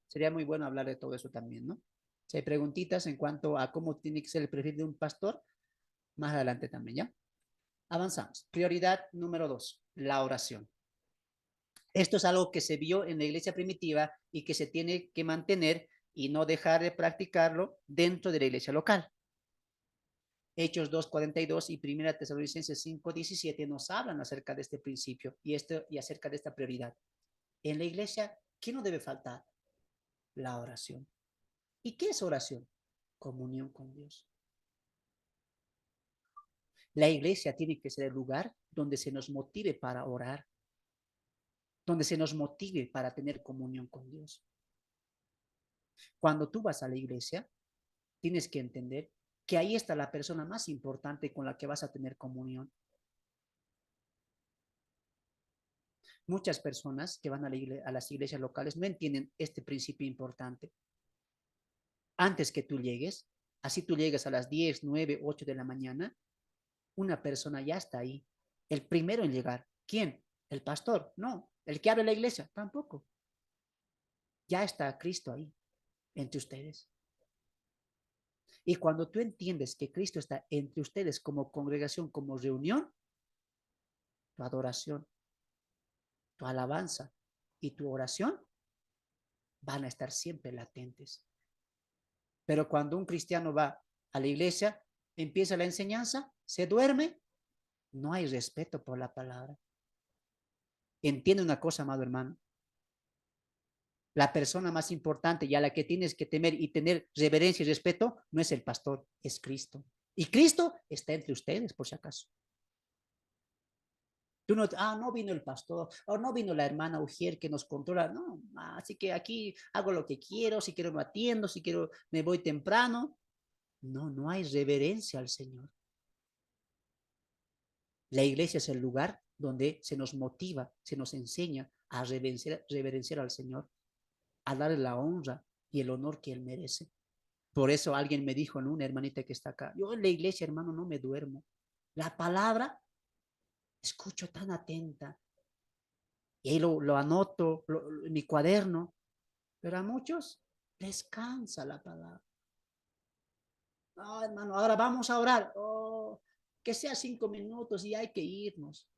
Speaker 1: Sería muy bueno hablar de todo eso también, ¿no? Si hay preguntitas en cuanto a cómo tiene que ser el perfil de un pastor, más adelante también, ¿ya? Avanzamos. Prioridad número 2, la oración. Esto es algo que se vio en la iglesia primitiva y que se tiene que mantener y no dejar de practicarlo dentro de la iglesia local. Hechos 2:42 y Primera Tesalonicenses 5:17 nos hablan acerca de este principio y acerca de esta prioridad. En la iglesia, ¿qué no debe faltar? La oración. ¿Y qué es oración? Comunión con Dios. La iglesia tiene que ser el lugar donde se nos motive para orar, donde se nos motive para tener comunión con Dios. Cuando tú vas a la iglesia, tienes que entender que ahí está la persona más importante con la que vas a tener comunión. Muchas personas que van a las iglesias locales no entienden este principio importante. Antes que tú llegues, así tú llegues a las 10, 9, 8 de la mañana, una persona ya está ahí. El primero en llegar. ¿Quién? El pastor. No. El que abre la iglesia. Tampoco. Ya está Cristo ahí, entre ustedes. Y cuando tú entiendes que Cristo está entre ustedes como congregación, como reunión, tu adoración, tu alabanza y tu oración van a estar siempre latentes. Pero cuando un cristiano va a la iglesia, empieza la enseñanza, se duerme, no hay respeto por la palabra. Entiende una cosa, amado hermano. La persona más importante y a la que tienes que temer y tener reverencia y respeto no es el pastor, es Cristo. Y Cristo está entre ustedes, por si acaso. Tú no, no vino el pastor, o no vino la hermana Ujier que nos controla. No, así que aquí hago lo que quiero, si quiero me atiendo, si quiero me voy temprano. No, no hay reverencia al Señor. La iglesia es el lugar donde se nos motiva, se nos enseña a reverenciar al Señor. a darle la honra y el honor que él merece. Por eso alguien me dijo, ¿no? Una hermanita que está acá, yo en la iglesia, hermano, no me duermo. La palabra escucho tan atenta y ahí lo anoto en mi cuaderno, pero a muchos les cansa la palabra. No, hermano, ahora vamos a orar. Oh, que sea 5 minutos y hay que irnos.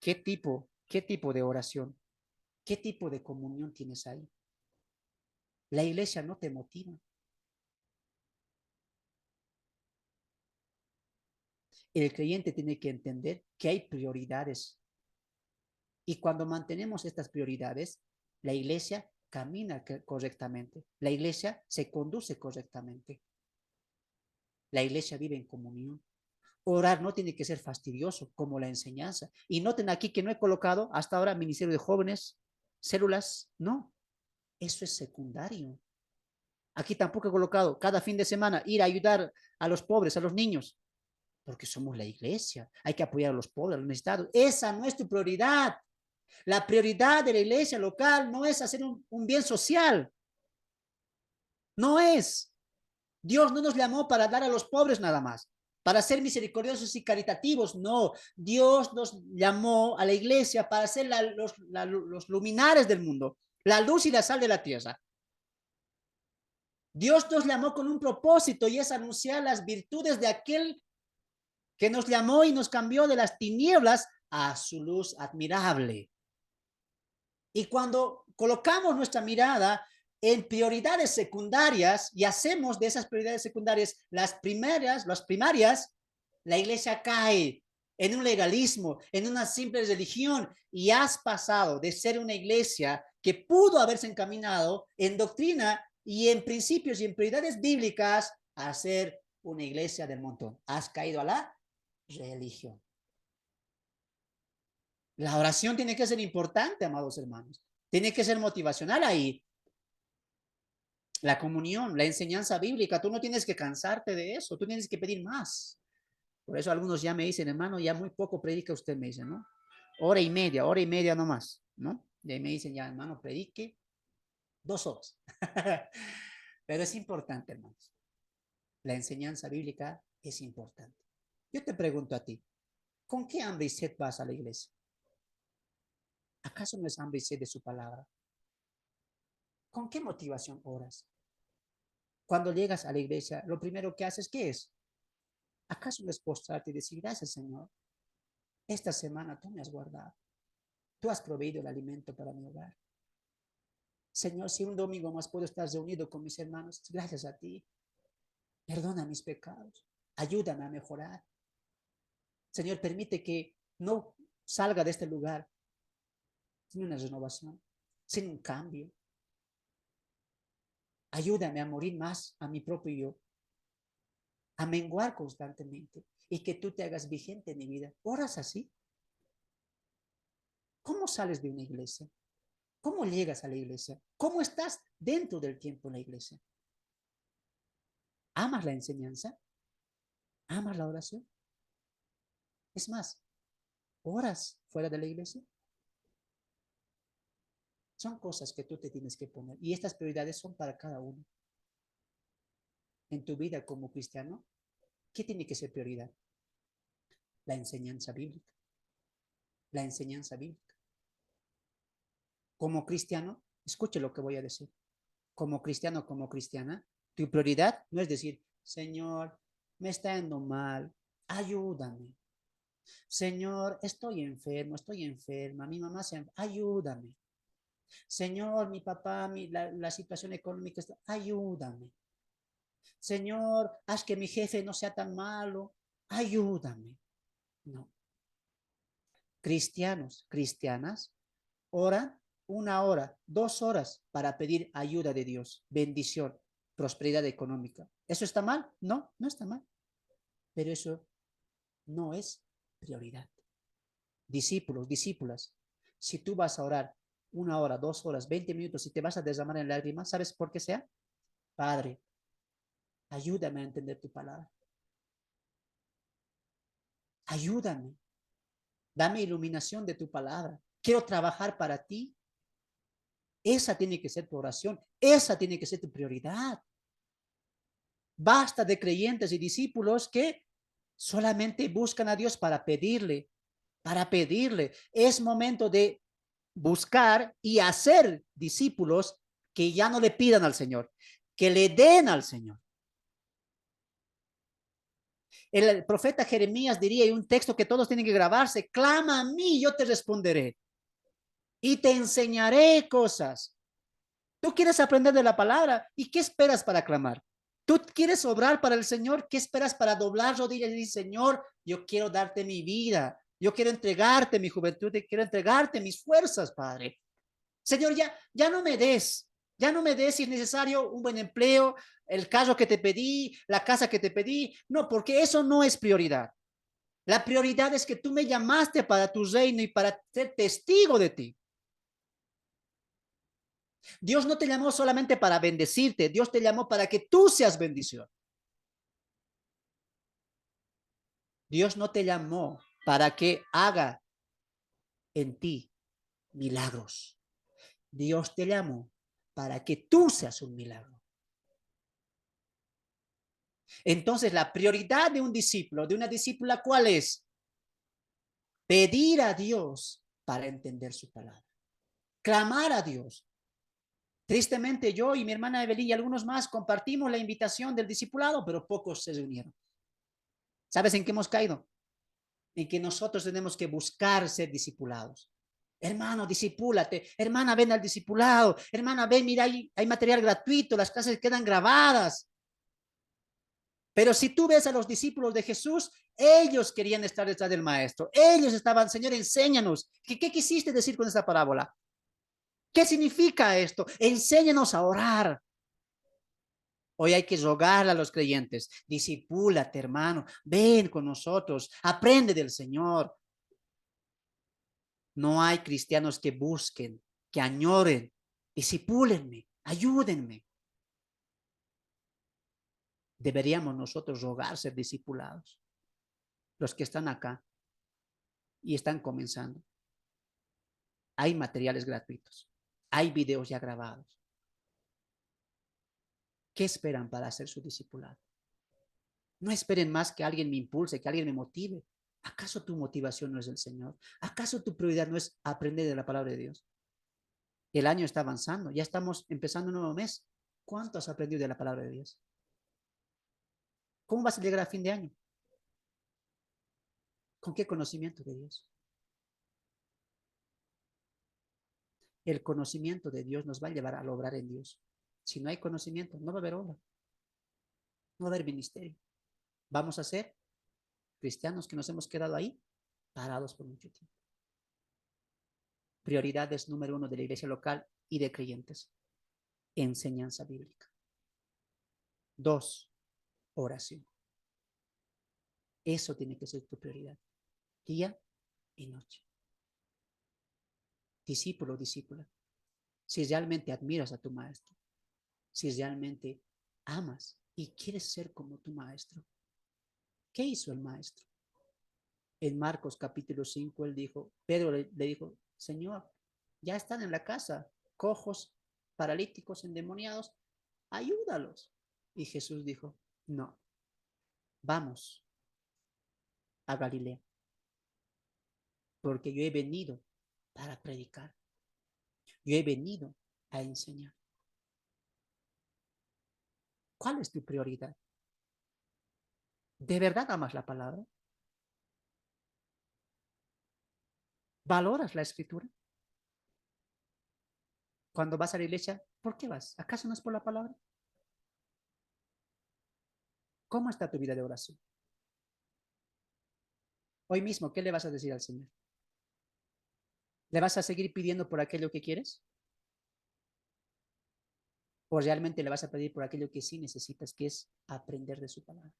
Speaker 1: ¿Qué tipo de oración? ¿Qué tipo de comunión tienes ahí? La iglesia no te motiva. El creyente tiene que entender que hay prioridades. Y cuando mantenemos estas prioridades, la iglesia camina correctamente. La iglesia se conduce correctamente. La iglesia vive en comunión. Orar no tiene que ser fastidioso como la enseñanza. Y noten aquí que no he colocado hasta ahora ministerio de jóvenes, células. No, eso es secundario. Aquí tampoco he colocado cada fin de semana ir a ayudar a los pobres, a los niños, porque somos la iglesia. Hay que apoyar a los pobres, a los necesitados. Esa no es tu prioridad. La prioridad de la iglesia local no es hacer un bien social. No es. Dios no nos llamó para dar a los pobres nada más, para ser misericordiosos y caritativos. No, Dios nos llamó a la iglesia para ser los luminares del mundo, la luz y la sal de la tierra. Dios nos llamó con un propósito y es anunciar las virtudes de aquel que nos llamó y nos cambió de las tinieblas a su luz admirable. Y cuando colocamos nuestra mirada en prioridades secundarias y hacemos de esas prioridades secundarias las primarias, la iglesia cae en un legalismo, en una simple religión, y has pasado de ser una iglesia que pudo haberse encaminado en doctrina y en principios y en prioridades bíblicas a ser una iglesia del montón. Has caído a la religión. La oración tiene que ser importante, amados hermanos. Tiene que ser motivacional ahí. La comunión, la enseñanza bíblica, tú no tienes que cansarte de eso, tú tienes que pedir más. Por eso algunos ya me dicen, hermano, ya muy poco predica usted, me dicen, ¿no? Hora y media nomás, ¿no? Y ahí me dicen, ya, hermano, predique 2 horas. Pero es importante, hermanos. La enseñanza bíblica es importante. Yo te pregunto a ti, ¿con qué hambre y sed vas a la iglesia? ¿Acaso no es hambre y sed de su palabra? ¿Con qué motivación oras? Cuando llegas a la iglesia, lo primero que haces, ¿qué es? ¿Acaso no es postrarte y decir, gracias, Señor? Esta semana tú me has guardado. Tú has proveído el alimento para mi hogar. Señor, si un domingo más puedo estar reunido con mis hermanos, gracias a ti. Perdona mis pecados. Ayúdame a mejorar. Señor, permite que no salga de este lugar sin una renovación, sin un cambio. Ayúdame a morir más a mi propio yo, a menguar constantemente y que tú te hagas vigente en mi vida. ¿Oras así? ¿Cómo sales de una iglesia? ¿Cómo llegas a la iglesia? ¿Cómo estás dentro del tiempo en la iglesia? ¿Amas la enseñanza? ¿Amas la oración? Es más, ¿oras fuera de la iglesia? Son cosas que tú te tienes que poner y estas prioridades son para cada uno. En tu vida como cristiano, ¿qué tiene que ser prioridad? La enseñanza bíblica. La enseñanza bíblica. Como cristiano, escuche lo que voy a decir. Como cristiano, como cristiana, tu prioridad no es decir, Señor, me está yendo mal, ayúdame. Señor, estoy enfermo, estoy enferma, mi mamá se enferma, ayúdame. Señor, mi papá, la situación económica está, ayúdame. Señor, haz que mi jefe no sea tan malo, ayúdame. No. Cristianos, cristianas, oran 1 hora, 2 horas para pedir ayuda de Dios, bendición, prosperidad económica. ¿Eso está mal? No, no está mal. Pero eso no es prioridad. Discípulos, discípulas, si tú vas a orar 1 hora, 2 horas, 20 minutos y te vas a derramar en lágrimas, ¿sabes por qué sea? Padre, ayúdame a entender tu palabra. Ayúdame. Dame iluminación de tu palabra. quiero trabajar para ti. Esa tiene que ser tu oración. Esa tiene que ser tu prioridad. Basta de creyentes y discípulos que solamente buscan a Dios para pedirle, para pedirle. Es momento de buscar y hacer discípulos que ya no le pidan al Señor, que le den al Señor. El profeta Jeremías diría, y un texto que todos tienen que grabarse: clama a mí, yo te responderé y te enseñaré cosas. Tú quieres aprender de la palabra, ¿y qué esperas para clamar? Tú quieres obrar para el Señor, ¿qué esperas para doblar rodillas y decir: Señor, yo quiero darte mi vida, yo quiero entregarte mi juventud, y quiero entregarte mis fuerzas, Padre? Señor, ya no me des, ya no me des si es necesario un buen empleo, el carro que te pedí, la casa que te pedí. No, porque eso no es prioridad. La prioridad es que tú me llamaste para tu reino y para ser testigo de ti. Dios no te llamó solamente para bendecirte, Dios te llamó para que tú seas bendición. Dios no te llamó para que haga en ti milagros. Dios te llamó para que tú seas un milagro. Entonces, la prioridad de un discípulo, de una discípula, ¿cuál es? Pedir a Dios para entender su palabra. Clamar a Dios. Tristemente, yo y mi hermana Evelyn y algunos más compartimos la invitación del discipulado, pero pocos se reunieron. ¿Sabes en qué hemos caído? En que nosotros tenemos que buscar ser discipulados. Hermano, discipúlate. Hermana, ven al discipulado. Hermana, ven, mira, hay material gratuito, las clases quedan grabadas. Pero si tú ves a los discípulos de Jesús, ellos querían estar detrás del maestro. Ellos estaban: Señor, enséñanos. ¿Qué quisiste decir con esta parábola? ¿Qué significa esto? Enséñanos a orar. Hoy hay que rogarle a los creyentes: discipúlate, hermano, ven con nosotros, aprende del Señor. No hay cristianos que busquen, que añoren: discipúlenme, ayúdenme. Deberíamos nosotros rogar ser discipulados. Los que están acá y están comenzando, hay materiales gratuitos, hay videos ya grabados. ¿Qué esperan para hacer su discipulado? No esperen más que alguien me impulse, que alguien me motive. ¿Acaso tu motivación no es el Señor? ¿Acaso tu prioridad no es aprender de la palabra de Dios? El año está avanzando, ya estamos empezando un nuevo mes. ¿Cuánto has aprendido de la palabra de Dios? ¿Cómo vas a llegar a fin de año? ¿Con qué conocimiento de Dios? El conocimiento de Dios nos va a llevar a obrar en Dios. Si no hay conocimiento, no va a haber obra, no va a haber ministerio. Vamos a ser cristianos que nos hemos quedado ahí parados por mucho tiempo. Prioridades número 1 de la iglesia local y de creyentes: enseñanza bíblica. 2, oración. Eso tiene que ser tu prioridad, día y noche. Discípulo, discípula, si realmente admiras a tu maestro, si realmente amas y quieres ser como tu maestro, ¿qué hizo el maestro? En Marcos capítulo 5, él dijo, Pedro le dijo: Señor, ya están en la casa, cojos, paralíticos, endemoniados, ayúdalos. Y Jesús dijo: no, vamos a Galilea, porque yo he venido para predicar, yo he venido a enseñar. ¿Cuál es tu prioridad? ¿De verdad amas la palabra? ¿Valoras la escritura? Cuando vas a la iglesia, ¿por qué vas? ¿Acaso no es por la palabra? ¿Cómo está tu vida de oración? Hoy mismo, ¿qué le vas a decir al Señor? ¿Le vas a seguir pidiendo por aquello que quieres? ¿O realmente le vas a pedir por aquello que sí necesitas, que es aprender de su palabra?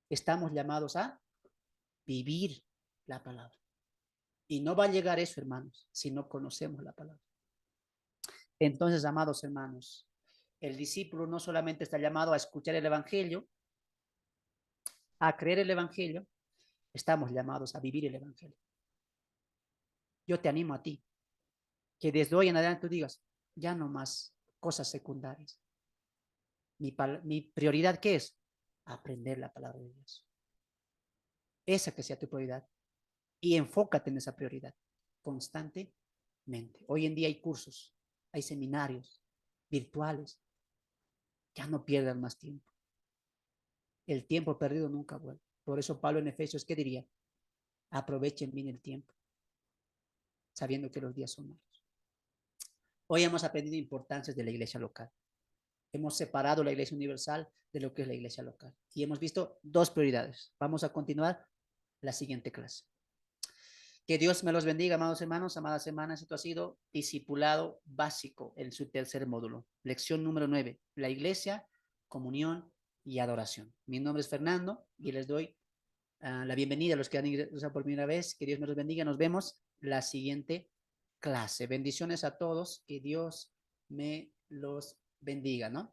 Speaker 1: Estamos llamados a vivir la palabra. Y no va a llegar eso, hermanos, si no conocemos la palabra. Entonces, amados hermanos, el discípulo no solamente está llamado a escuchar el evangelio, a creer el evangelio, estamos llamados a vivir el evangelio. Yo te animo a ti, que desde hoy en adelante tú digas, ya no más cosas secundarias. Mi prioridad, ¿qué es? Aprender la palabra de Dios. Esa que sea tu prioridad. Y enfócate en esa prioridad constantemente. Hoy en día hay cursos, hay seminarios virtuales. Ya no pierdas más tiempo. El tiempo perdido nunca vuelve. Por eso Pablo en Efesios, ¿qué diría? Aprovechen bien el tiempo, sabiendo que los días son malos. Hoy hemos aprendido importancias de la iglesia local. Hemos separado la iglesia universal de lo que es la iglesia local. Y hemos visto dos prioridades. Vamos a continuar la siguiente clase. Que Dios me los bendiga, amados hermanos, amadas hermanas. Esto ha sido discipulado básico en su tercer módulo. Lección número 9. La iglesia, comunión y adoración. Mi nombre es Fernando y les doy la bienvenida a los que han ingresado por primera vez. Que Dios me los bendiga. Nos vemos la siguiente clase. Bendiciones a todos. Que Dios me los bendiga, ¿no?